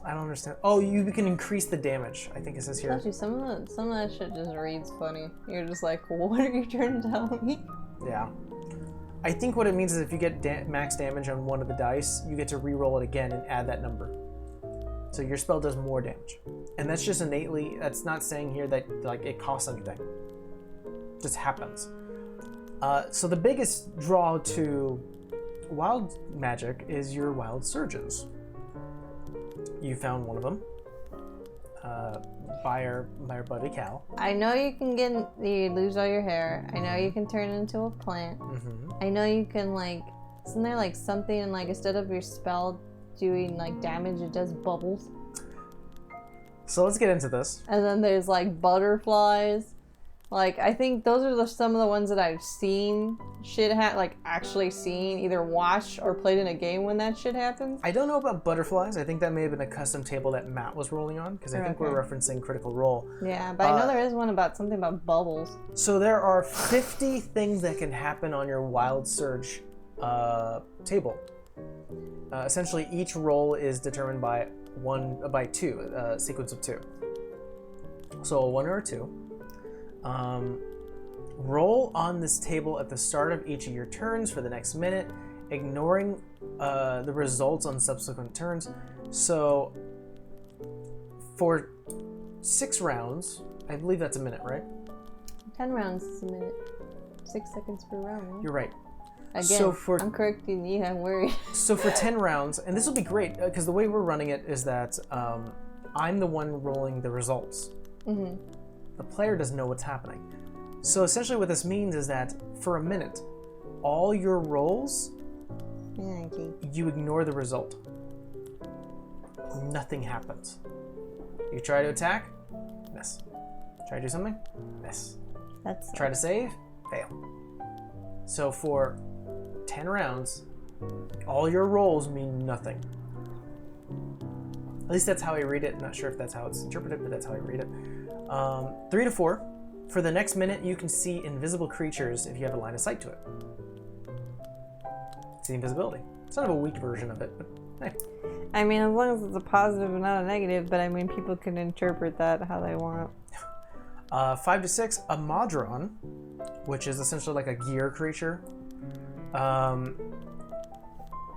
I don't understand. Oh, you can increase the damage. I think it says here. Actually, some of that shit just reads funny. You're just like, what are you trying to tell me? Yeah. I think what it means is if you get max damage on one of the dice, you get to re-roll it again and add that number. So your spell does more damage. And that's just innately, that's not saying here that like it costs anything. It just happens. So the biggest draw to Wild Magic is your Wild Surges. You found one of them by our buddy Cal. I know you lose all your hair. I know you can turn into a plant. I know you can isn't there something instead of your spell doing damage, it does bubbles. So let's get into this. And then there's butterflies. I think those are some of the ones that I've seen actually seen, either watched or played in a game when that shit happens. I don't know about butterflies. I think that may have been a custom table that Matt was rolling on, because I think we're referencing Critical Role. Yeah, but I know there is one about something about bubbles. So there are 50 things that can happen on your Wild Surge table. Essentially, each roll is determined by two, a sequence of 2. So a 1 or a 2. Roll on this table at the start of each of your turns for the next minute, ignoring the results on subsequent turns. So for 6 rounds, I believe that's a minute, right? 10 rounds is a minute. 6 seconds per round, right? You're right. Again, I'm correcting you, I'm worried. So for 10 rounds, and this will be great, because the way we're running it is that I'm the one rolling the results. The player doesn't know what's happening. So essentially what this means is that for a minute, all your rolls, you ignore the result. Nothing happens. You try to attack, miss. Try to do something, miss. Try to save, fail. So for 10 rounds, all your rolls mean nothing. At least that's how I read it. Not sure if that's how it's interpreted, but that's how I read it. 3 to 4. For the next minute, you can see invisible creatures if you have a line of sight to it. It's the invisibility. It's kind of a weak version of it, but hey. I mean, as long as it's a positive and not a negative, but I mean, people can interpret that how they want. 5 to 6, a Modron, which is essentially like a gear creature.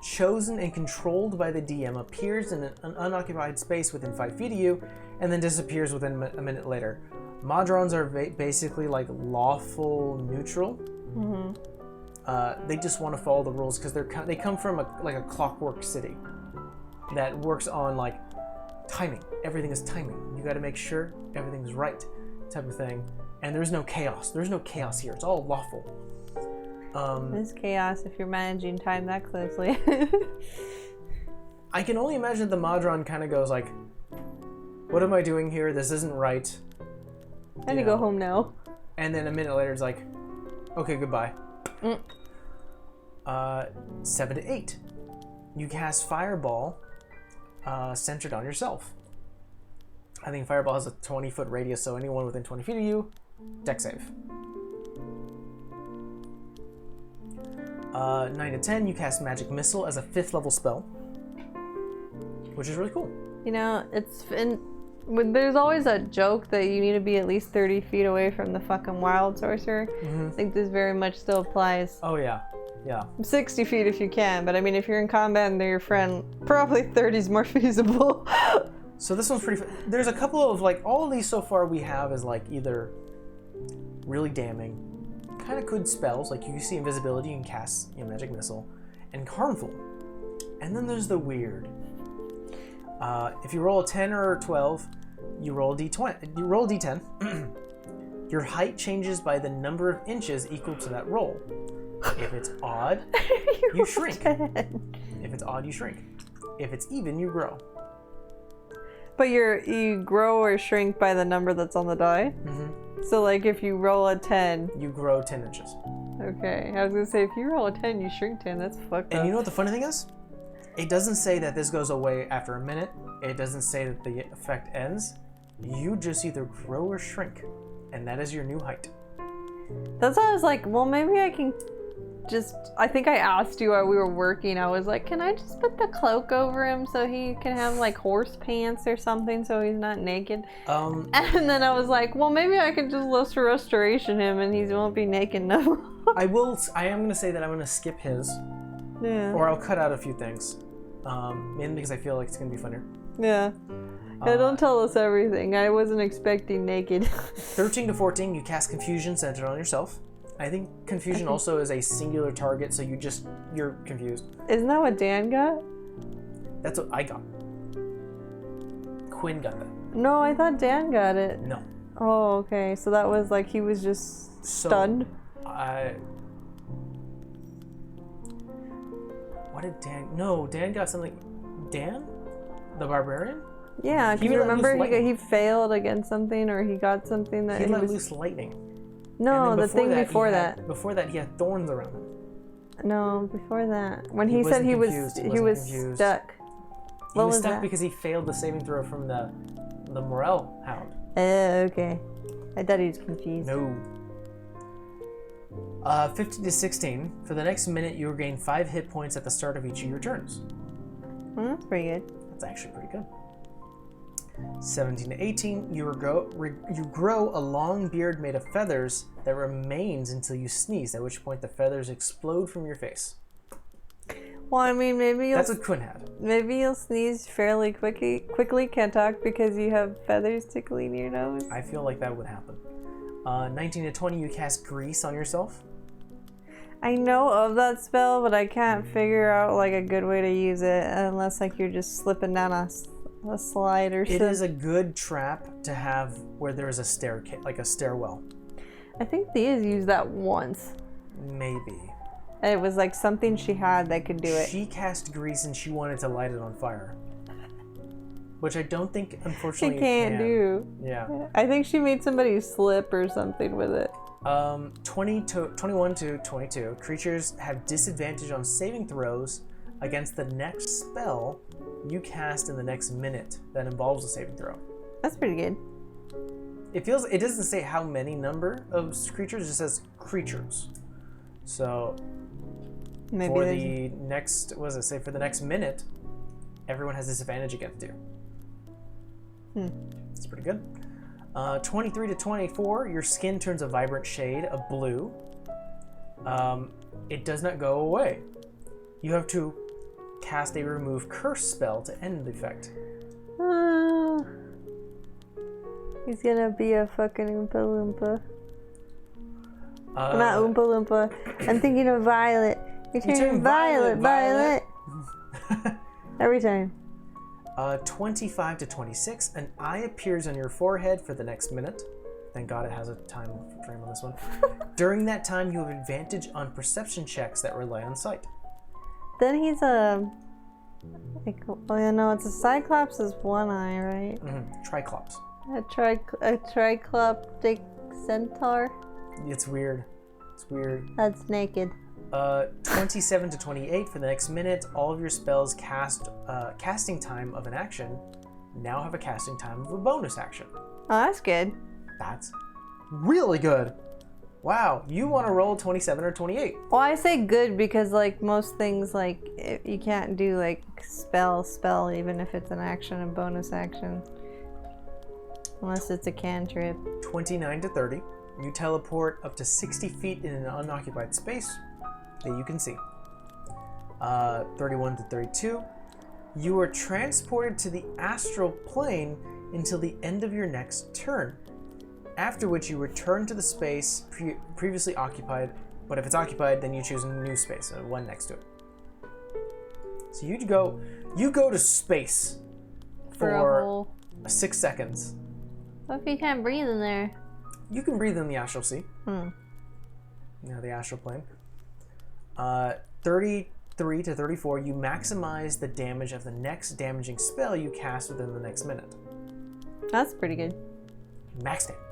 Chosen and controlled by the DM, appears in an unoccupied space within 5 feet of you, and then disappears within a minute later. Modrons are basically like lawful neutral. They just want to follow the rules because they come from a clockwork city that works on like timing. Everything is timing. You got to make sure everything's right, type of thing. And there's no chaos. There's no chaos here. It's all lawful. There's chaos if you're managing time that closely. I can only imagine the Modron kind of goes like, "What am I doing here? This isn't right. I need to go home now." And then a minute later, it's like, "Okay, goodbye." 7 to 8, you cast Fireball, centered on yourself. I think Fireball has a 20-foot radius, so anyone within 20 feet of you, deck save. 9 to 10, you cast Magic Missile as a 5th level spell, which is really cool. You know, there's always a joke that you need to be at least 30 feet away from the fucking wild sorcerer. I think this very much still applies. Oh yeah, yeah. 60 feet if you can, but I mean, if you're in combat and they're your friend, probably 30 is more feasible. So this one's pretty. There's a couple of like all of these so far we have is like either really damning, kind of good spells like you see invisibility and cast Magic Missile, and harmful. And then there's the weird. If you roll a 10 or a 12, you roll a d20. You roll a d10. Your height changes by the number of inches equal to that roll. If it's odd, you shrink. 10. If it's odd, you shrink. If it's even, you grow. But you grow or shrink by the number that's on the die? So like if you roll a 10... You grow 10 inches. Okay, I was gonna say if you roll a 10, you shrink 10, that's fucked up. And you know what the funny thing is? It doesn't say that this goes away after a minute. It doesn't say that the effect ends. You just either grow or shrink. And that is your new height. That's why I was like, well, maybe I can just... I think I asked you while we were working. I was like, can I just put the cloak over him so he can have like horse pants or something so he's not naked? And then I was like, well, maybe I can just Luster Restoration him and he won't be naked no. I am going to say that I'm going to skip his. Yeah. Or I'll cut out a few things. Mainly because I feel like it's going to be funnier. Yeah. Yeah, don't tell us everything. I wasn't expecting naked. 13 to 14, you cast Confusion centered on yourself. I think Confusion also is a singular target, so you're confused. Isn't that what Dan got? That's what I got. Quinn got that. No, I thought Dan got it. No. Oh, okay. So that was like he was just stunned? What did Dan... No, Dan got something... Dan? The Barbarian? Yeah, because you remember he failed against something or he got something that he let loose lightning. No, the thing before that. Before that, he had thorns around him. No, before that. When he said he was stuck. He was stuck because he failed the saving throw from the Morel Hound. Okay. I thought he was confused. No. 15 to 16. For the next minute, you regain 5 hit points at the start of each of your turns. Well, that's pretty good. That's actually pretty good. 17 to 18, you grow a long beard made of feathers that remains until you sneeze, at which point the feathers explode from your face. Well, I mean, maybe that's what Quinn had. Maybe you'll sneeze fairly quickly, can't talk because you have feathers tickling your nose. I feel like that would happen. 19 to 20, you cast Grease on yourself. I know of that spell, but I can't figure out like a good way to use it unless like you're just slipping down a slide or something. It is a good trap to have where there is a staircase, like a stairwell. I think Thea's used that once. Maybe. And it was like something she had that could do it. She cast Grease and she wanted to light it on fire. Which I don't think, unfortunately, she can't do. Yeah. I think she made somebody slip or something with it. 21 to 22. Creatures have disadvantage on saving throws against the next spell you cast in the next minute that involves a saving throw. That's pretty good. It doesn't say how many number of creatures, it just says creatures. So maybe for the next, what does it say, for the next minute, everyone has disadvantage against you. That's pretty good. 23 to 24, your skin turns a vibrant shade of blue. It does not go away. You have to cast a remove curse spell to end the effect. He's gonna be a fucking Oompa Loompa. Not Oompa Loompa. I'm thinking of Violet. You turn Violet. Every time. 25 to 26, an eye appears on your forehead for the next minute. Thank God it has a time frame on this one. During that time, you have advantage on perception checks that rely on sight. Then he's a... Like, oh yeah, no, it's a Cyclops is one eye, right? Triclops. A tricloptic centaur? It's weird. It's weird. That's naked. 27 to 28 for the next minute. All of your spells casting time of an action now have a casting time of a bonus action. Oh, that's good. That's really good. Wow, you want to roll 27 or 28? Well, I say good because, like, most things, like, you can't do, like, spell, even if it's an action, a bonus action. Unless it's a cantrip. 29 to 30. You teleport up to 60 feet in an unoccupied space that you can see. 31 to 32. You are transported to the astral plane until the end of your next turn. After which you return to the space previously occupied, but if it's occupied, then you choose a new space, one next to it. So you go to space for 6 seconds. What if you can't breathe in there? You can breathe in the astral sea. The astral plane. 33 to 34, you maximize the damage of the next damaging spell you cast within the next minute. That's pretty good. Max damage.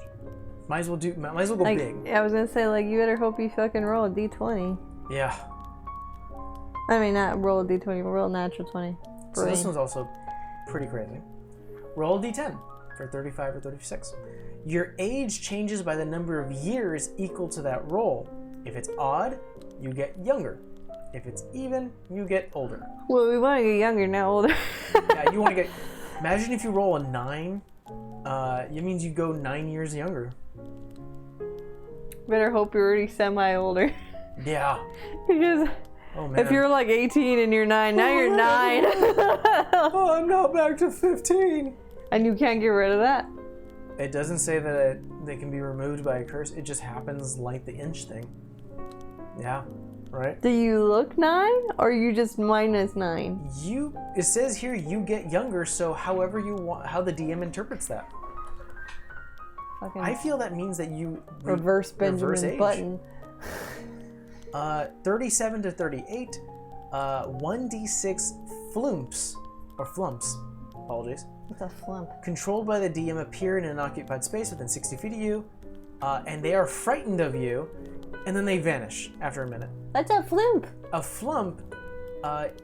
Might as well go like, big. I was gonna say, like, you better hope you fucking roll a d20. Yeah. I mean, not roll a d20, but roll a natural 20. So this one's also pretty crazy. Roll a d10 for 35 or 36. Your age changes by the number of years equal to that roll. If it's odd, you get younger. If it's even, you get older. Well, we want to get younger, not older. Yeah, you want to get... Imagine if you roll a 9, it means you go 9 years younger. Better hope you're already semi-older. Yeah. Because if you're like 18 and you're 9, now you're 9. Oh, I'm now back to 15. And you can't get rid of that. It doesn't say that they can be removed by a curse. It just happens like the inch thing. Yeah, right? Do you look 9 or you just minus 9? It says here you get younger, so however you want, how the DM interprets that. Fucking I feel that means that you reverse Benjamin age. Button. 37 to 38, 1d6 flumps, or flumps, apologies. What's a flump? Controlled by the DM appear in an occupied space within 60 feet of you, and they are frightened of you, and then they vanish after a minute. What's a flump? A flump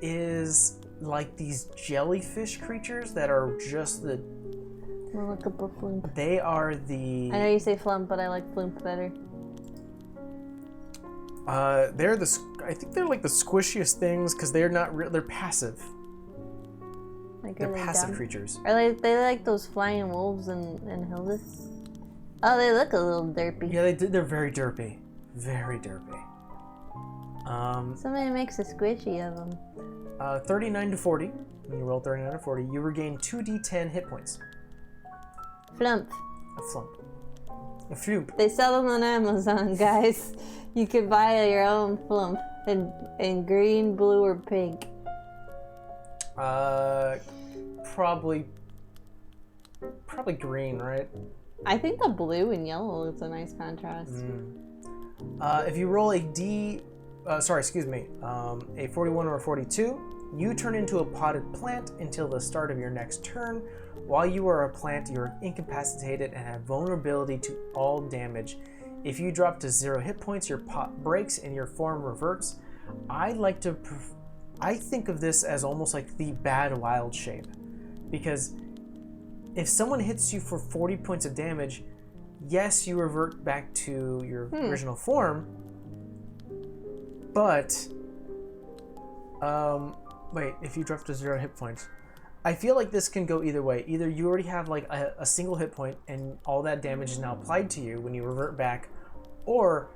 is like these jellyfish creatures that are just the... I'll look up a flump. They are the... I know you say flump, but I like flump better. They're the... I think they're like the squishiest things because they're not real. They're passive. Like, they're passive creatures. Are they like those flying wolves in Hilda? Oh, they look a little derpy. Yeah, they're very derpy. Very derpy. Somebody makes a squishy of them. 39 to 40. When you roll 39 to 40, you regain 2d10 hit points. Flump. A flump. A flump. They sell them on Amazon, guys. You could buy your own flump in green, blue, or pink. Probably green, right? I think the blue and yellow is a nice contrast. If you roll a 41 or a 42, you turn into a potted plant until the start of your next turn. While you are a plant, you are incapacitated and have vulnerability to all damage. If you drop to 0 hit points, your pot breaks and your form reverts. I think of this as almost like the bad wild shape, because if someone hits you for 40 points of damage, yes, you revert back to your original form, but wait, if you drop to 0 hit points, I feel like this can go either way. Either you already have like a single hit point and all that damage is now applied to you when you revert back, or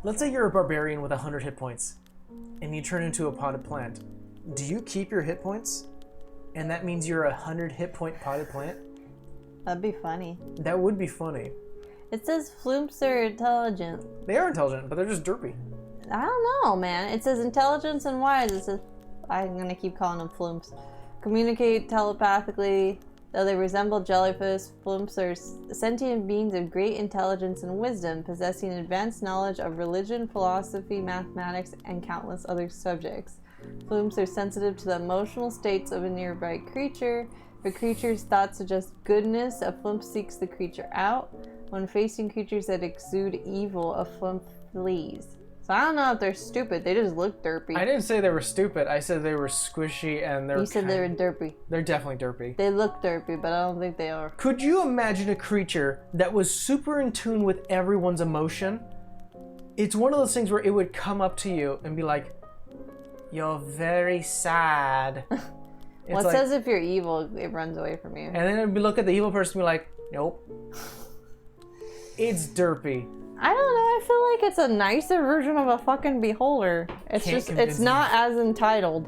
let's say you're a barbarian with 100 hit points and you turn into a potted plant. Do you keep your hit points? And that means you're a 100 hit point potted plant? That'd be funny. That would be funny. It says flumps are intelligent. They are intelligent, but they're just derpy. I don't know, man. It says intelligence and wise. It says, I'm gonna keep calling them flumps. Communicate telepathically. Though they resemble jellyfish, flumps are sentient beings of great intelligence and wisdom, possessing advanced knowledge of religion, philosophy, mathematics, and countless other subjects. Flumps are sensitive to the emotional states of a nearby creature. If a creature's thoughts suggest goodness, a flump seeks the creature out. When facing creatures that exude evil, a flump flees. So I don't know if they're stupid. They just look derpy. I didn't say they were stupid. I said they were squishy and they're. You said they were derpy. They're definitely derpy. They look derpy, but I don't think they are. Could you imagine a creature that was super in tune with everyone's emotion? It's one of those things where it would come up to you and be like, "You're very sad." Well, it says if you're evil, it runs away from you. And then it'd be look at the evil person and be like, "Nope." It's derpy. I don't know. I feel like it's a nicer version of a fucking beholder. It's not as entitled.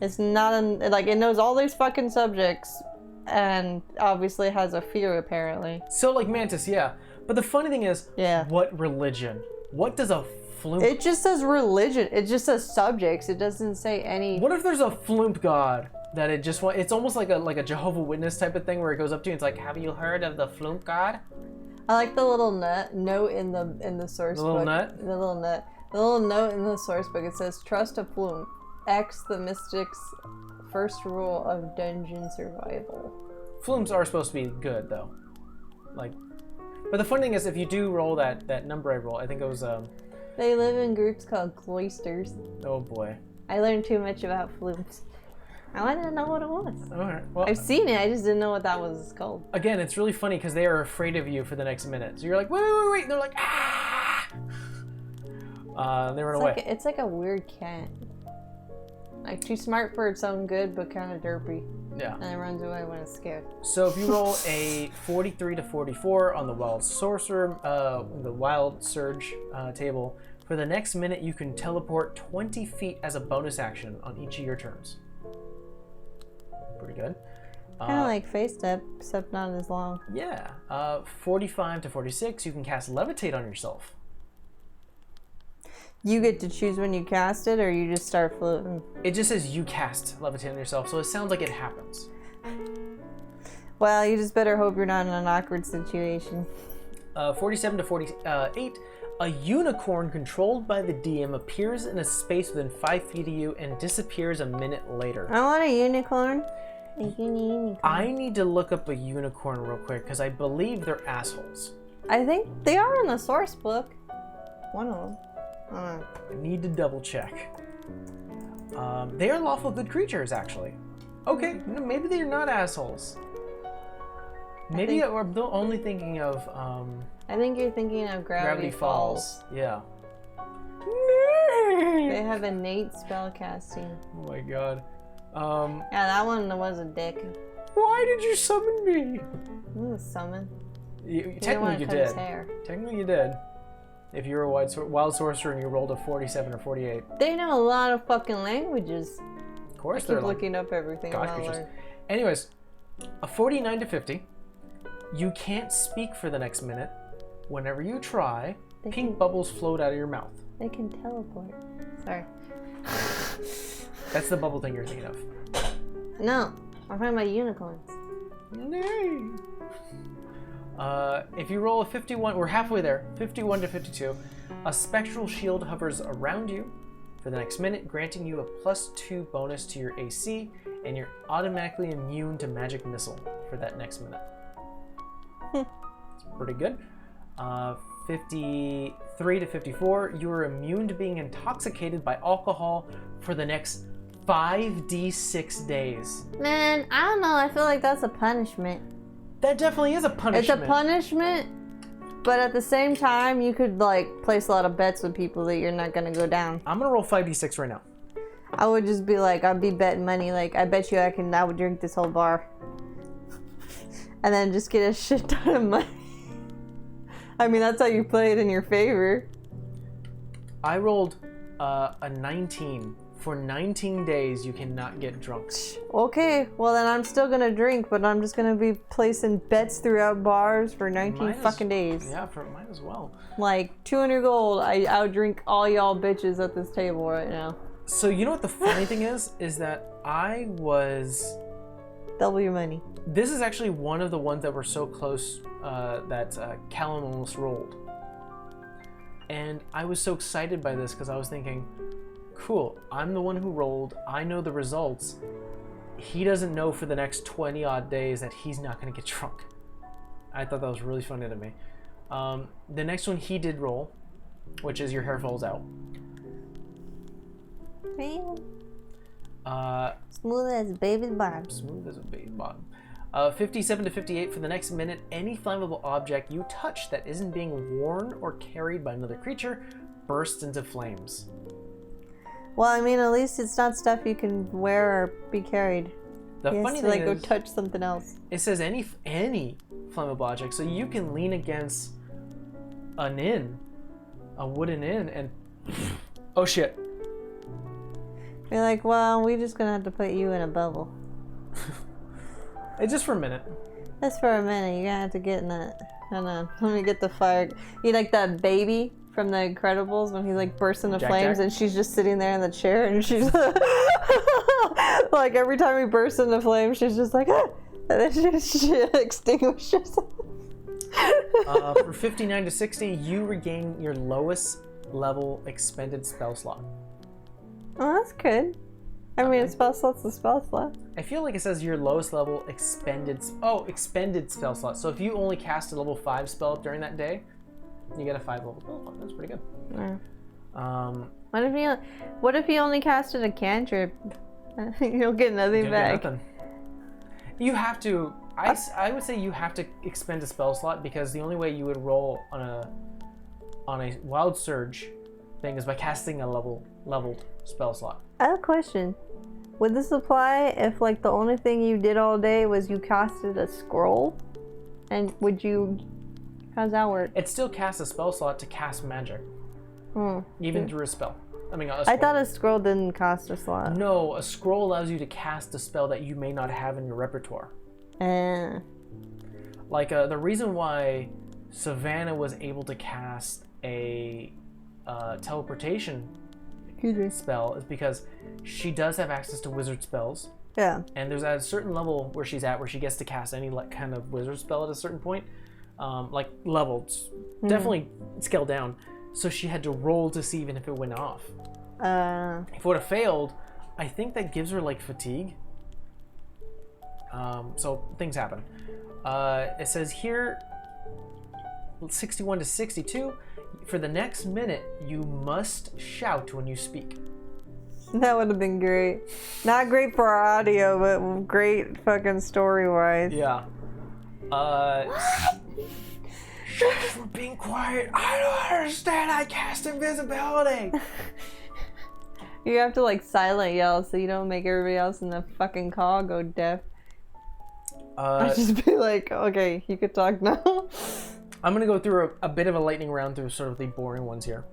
It's not like it knows all these fucking subjects, and obviously has a fear apparently. So like Mantis, yeah. But the funny thing is, what religion? What does a flump? It just says religion. It just says subjects. It doesn't say any. What if there's a flump god that it just want? It's almost like a Jehovah's Witness type of thing where it goes up to you and it's like, "Have you heard of the flump god?" I like the little note in the source book. The little note in the source book. It says, "Trust a flump. X the mystic's first rule of dungeon survival." Flumps are supposed to be good though, like. But the funny thing is, if you do roll that number I roll, I think it was They live in groups called cloisters. Oh boy. I learned too much about flumps. I wanted to know what it was. Alright, well, I've seen it, I just didn't know what that was called. Again, it's really funny because they are afraid of you for the next minute. So you're like, wait, and they're like, ah! They run away. It's like a weird cat. Like, too smart for its own good, but kind of derpy. Yeah. And it runs away when it's scared. So if you roll a 43 to 44 on the Wild Sorcerer, the Wild Surge table, for the next minute you can teleport 20 feet as a bonus action on each of your turns. Pretty good. Kind of like Face Step, except not as long. Yeah. 45 to 46, you can cast Levitate on yourself. You get to choose when you cast it, or you just start floating? It just says you cast Levitate on yourself, so it sounds like it happens. Well, you just better hope you're not in an awkward situation. 47 to 48, a unicorn controlled by the DM appears in a space within 5 feet of you and disappears a minute later. I want a unicorn. A unicorn. I need to look up a unicorn real quick, because I believe they're assholes. I think they are in the source book. One of them. I need to double check. They are lawful good creatures, actually. Okay, maybe they're not assholes. Maybe I'm only thinking of. I think you're thinking of Gravity Falls. Yeah. They have innate spellcasting. Oh my god. Yeah, that one was a dick. Why did you summon me? Summon. Technically you did. Technically you did. If you were a wild sorcerer and you rolled a 47 or 48. They know a lot of fucking languages. Of course, I keep looking up everything. Anyways, a 49 to 50. You can't speak for the next minute. Whenever you try, pink bubbles float out of your mouth. They can teleport. Sorry. That's the bubble thing you're thinking of. No, I'm talking about unicorns. Nay. If you roll a 51, we're halfway there, 51 to 52, a spectral shield hovers around you for the next minute, granting you a +2 bonus to your AC, and you're automatically immune to magic missile for that next minute. It's pretty good. 53 to 54, you are immune to being intoxicated by alcohol for the next 5d6 days. Man, I don't know, I feel like that's a punishment. That definitely is a punishment. It's a punishment, but at the same time, you could like place a lot of bets with people that you're not gonna go down. I'm gonna roll 5d6 right now. I would just be like, I'd be betting money. Like, I bet you I would drink this whole bar. And then just get a shit ton of money. I mean, that's how you play it in your favor. I rolled a 19. For 19 days, you cannot get drunk. Okay, well then I'm still gonna drink, but I'm just gonna be placing bets throughout bars for 19 fucking days. Yeah, might as well. Like 200 gold, I outdrink all y'all bitches at this table right now. So you know what the funny thing is that I was... Double your money. This is actually one of the ones that were so close that Callum almost rolled. And I was so excited by this because I was thinking, cool, I'm the one who rolled, I know the results. He doesn't know for the next 20 odd days that he's not going to get drunk. I thought that was really funny to me. The next one he did roll, which is your hair falls out. Smooth as a baby's bottom. Smooth as a baby's bottom. 57 to 58 for the next minute. Any flammable object you touch that isn't being worn or carried by another creature bursts into flames. Well, I mean, at least it's not stuff you can wear or be carried. The funny thing is, go touch something else. It says any flammable object, so you can lean against an inn, a wooden inn, and oh shit. You're like, well, we're just gonna have to put you in a bubble. It's just for a minute. Just for a minute, you're gonna have to get in that. Hold on, let me get the fire. You like that baby from The Incredibles when he like bursts into flames and she's just sitting there in the chair and she's like every time he bursts into flames she's just like ah! And then she extinguishes. For 59 to 60, you regain your lowest level expended spell slot. Oh, that's good. I mean, a spell slot's a spell slot. I feel like it says your lowest level expended spell slot. So if you only cast a level 5 spell during that day, you get a 5 level spell slot. That's pretty good. Yeah. What if you only casted a cantrip? You don't get nothing back. Nothing. You have to. I would say you have to expend a spell slot because the only way you would roll on a wild surge thing is by casting a leveled spell slot. I have a question. Would this apply if like the only thing you did all day was you casted a scroll? And would you... How's that work? It still casts a spell slot to cast magic. Even through a spell. I thought a scroll didn't cast a slot. No, a scroll allows you to cast a spell that you may not have in your repertoire. Like the reason why Savannah was able to cast a teleportation spell is because she does have access to wizard spells. Yeah. And there's at a certain level where she's at where she gets to cast any kind of wizard spell at a certain point. Like leveled, definitely scaled down. So she had to roll to see even if it went off. If it would have failed, I think that gives her like fatigue. So things happen. It says here, 61 to 62, for the next minute, you must shout when you speak. That would have been great. Not great for our audio, but great fucking story-wise. Yeah. Shut for being quiet. I don't understand. I cast invisibility. You have to like silent yell so you don't make everybody else in the fucking call go deaf. I'd just be like, okay, you could talk now. I'm gonna go through a bit of a lightning round through sort of the boring ones here.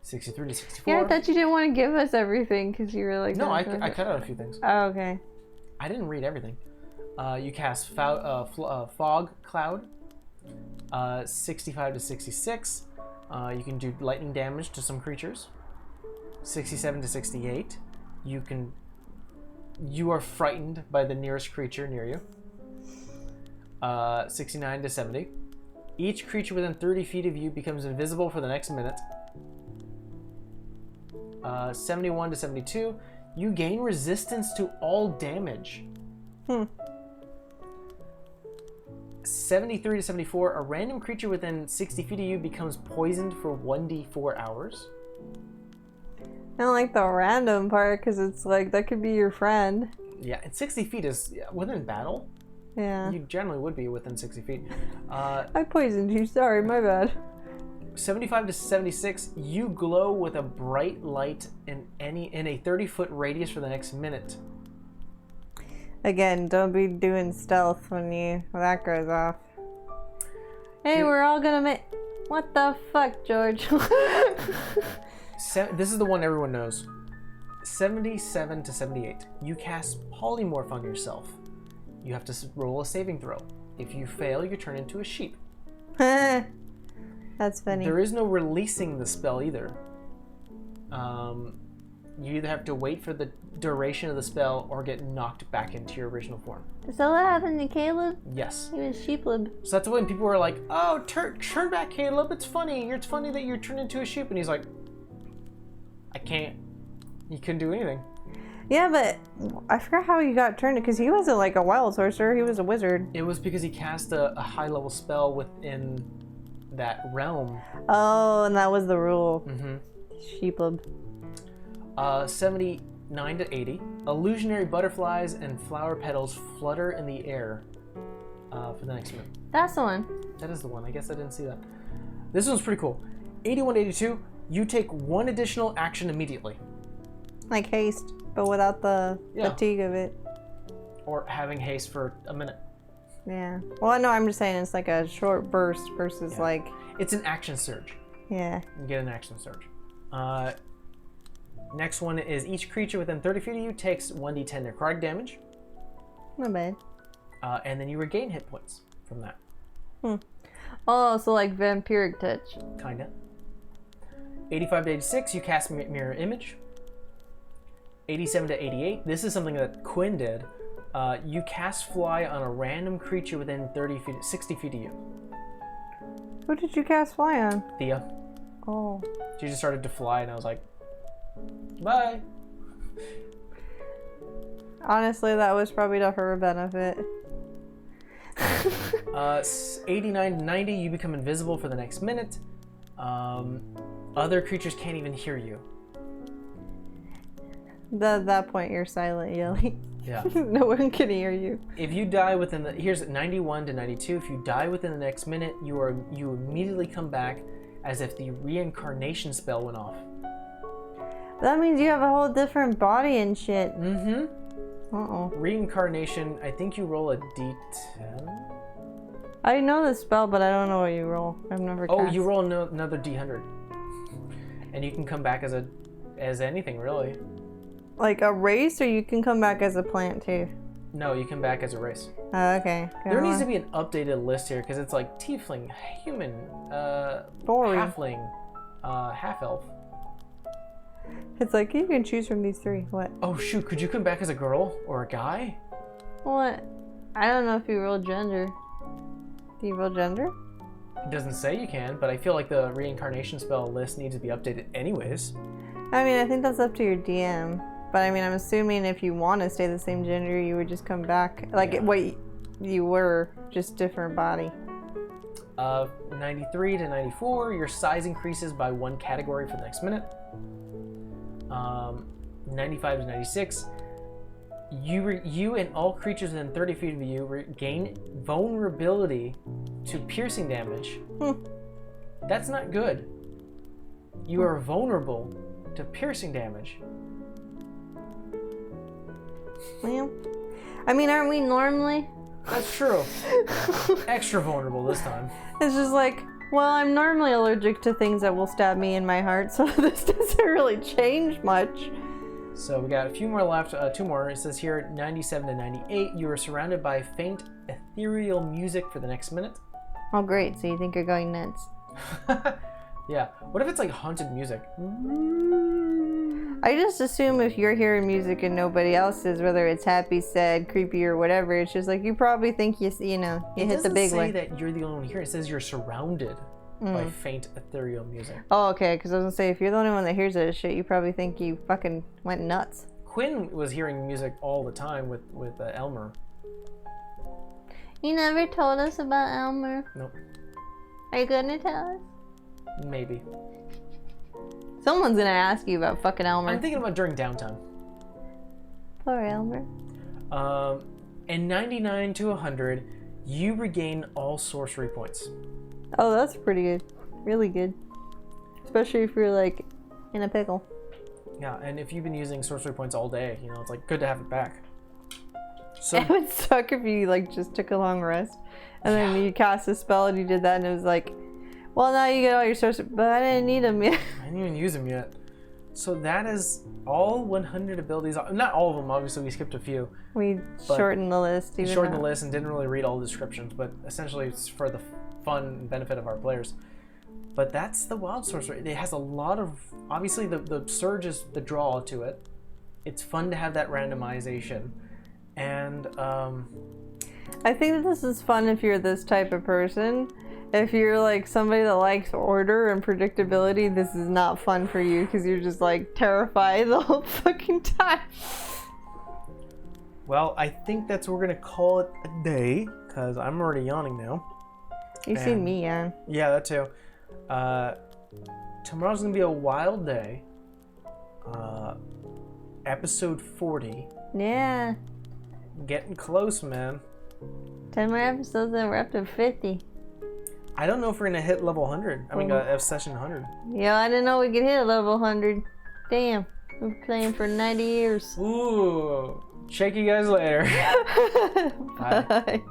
63 to 64. Yeah, I thought you didn't want to give us everything because you were like... No, I cut out a few things. Oh, okay. I didn't read everything. You cast Fog Cloud. 65 to 66. You can do lightning damage to some creatures. 67 to 68. You are frightened by the nearest creature near you. 69 to 70. Each creature within 30 feet of you becomes invisible for the next minute. 71 to 72. You gain resistance to all damage. 73 to 74. A random creature within 60 feet of you becomes poisoned for 1d4 hours. I don't like the random part because it's like that could be your friend. Yeah, and 60 feet is within battle. Yeah. You generally would be within 60 feet. I poisoned you. Sorry, my bad. 75 to 76, you glow with a bright light in a 30-foot radius for the next minute. Again, don't be doing stealth when that goes off. Hey, we're all gonna make... What the fuck, George? This is the one everyone knows. 77 to 78, you cast polymorph on yourself. You have to roll a saving throw. If you fail, you turn into a sheep. That's funny. There is no releasing the spell either. You either have to wait for the duration of the spell or get knocked back into your original form. Is that what happened to Caleb? Yes. He was sheeplib. So that's when people were like, "Oh, turn back, Caleb. It's funny. It's funny that you turned into a sheep." And he's like, "I can't." He couldn't do anything. Yeah, but I forgot how he got turned, because he wasn't like a wild sorcerer. He was a wizard. It was because he cast a high-level spell within that realm. Oh, and that was the rule. Mm-hmm. Sheeplib. 79 to 80. Illusionary butterflies and flower petals flutter in the air for the next minute. That's the one. That is the one. I guess I didn't see that. This one's pretty cool. 81 to 82. You take one additional action immediately. Like haste, but without the fatigue of it. Or having haste for a minute. Yeah. Well, no, I'm just saying it's like a short burst versus like... It's an action surge. Yeah. You get an action surge. Next one is each creature within 30 feet of you takes 1d10 necrotic damage. Not bad. And then you regain hit points from that. Oh, so like vampiric touch. Kinda. 85 to 86, you cast Mirror Image. 87 to 88, this is something that Quinn did. You cast Fly on a random creature within 60 feet of you. Who did you cast Fly on? Thea. Oh. She just started to fly, and I was like, bye. Honestly, that was probably to her benefit. 89 to 90, you become invisible for the next minute. Other creatures can't even hear you. At that point, you're silent, yelling. Yeah. No one can hear you. If you die within here's 91 to 92. If you die within the next minute, you immediately come back as if the reincarnation spell went off. That means you have a whole different body and shit. Mm-hmm. Uh-oh. Reincarnation, I think you roll a d10? I know the spell, but I don't know what you roll. I've never cast. Oh, you roll another d100. And you can come back as anything, really. Like a race, or you can come back as a plant, too? No, you come back as a race. Oh, okay. There needs to be an updated list here, because it's like tiefling, human, halfling, half-elf. It's like, you can choose from these three. What? Oh, shoot. Could you come back as a girl or a guy? What? I don't know if you roll gender. Do you roll gender? It doesn't say you can, but I feel like the reincarnation spell list needs to be updated anyways. I mean, I think that's up to your DM. But I mean, I'm assuming if you want to stay the same gender, you would just come back. Like what you were, just different body. 93 to 94, your size increases by 1 category for the next minute. 95 to 96, you and all creatures within 30 feet of you gain vulnerability to piercing damage. That's not good. You are vulnerable to piercing damage. Well, I mean, aren't we normally? That's true. Extra vulnerable this time. It's just like, well, I'm normally allergic to things that will stab me in my heart, so this doesn't really change much. So we got a few more left, 2 more. It says here, 97 to 98, you are surrounded by faint ethereal music for the next minute. Oh, great. So you think you're going nuts. Yeah. What if it's like haunted music? I just assume if you're hearing music and nobody else is, whether it's happy, sad, creepy, or whatever, it's just like you probably think you hit the big one. It doesn't say that you're the only one hearing. It says you're surrounded by faint ethereal music. Oh, okay. Because I was gonna say, if you're the only one that hears that shit, you probably think you fucking went nuts. Quinn was hearing music all the time with Elmer. You never told us about Elmer. Nope. Are you gonna tell us? Maybe. Someone's gonna ask you about fucking Elmer. I'm thinking about during downtime. Poor Elmer. And 99 to 100, you regain all sorcery points. Oh, that's pretty good. Really good. Especially if you're like in a pickle. Yeah, and if you've been using sorcery points all day, you know, it's like good to have it back. So It would suck if you like just took a long rest and then you cast a spell and you did that and it was like, well, now you get all your sorcery, but I didn't need them yet. I didn't even use them yet. So that is all 100 abilities. Not all of them, obviously. We skipped a few. We shortened the list. We shortened the list and didn't really read all the descriptions, but essentially it's for the fun and benefit of our players. But that's the Wild Sorcerer. It has a lot of... Obviously, the Surge is the draw to it. It's fun to have that randomization. And, I think that this is fun if you're this type of person. If you're like somebody that likes order and predictability, this is not fun for you because you're just like terrified the whole fucking time. Well, I think that's what we're going to call it a day because I'm already yawning now. You've seen me yawn. Yeah, that too. Tomorrow's going to be a wild day. Episode 40. Yeah. Getting close, man. 10 more episodes and we're up to 50. I don't know if we're gonna hit level 100. I mean, session 100. Yeah, I didn't know we could hit level 100. Damn, we've been playing for 90 years. Ooh, check you guys later. Bye. Bye.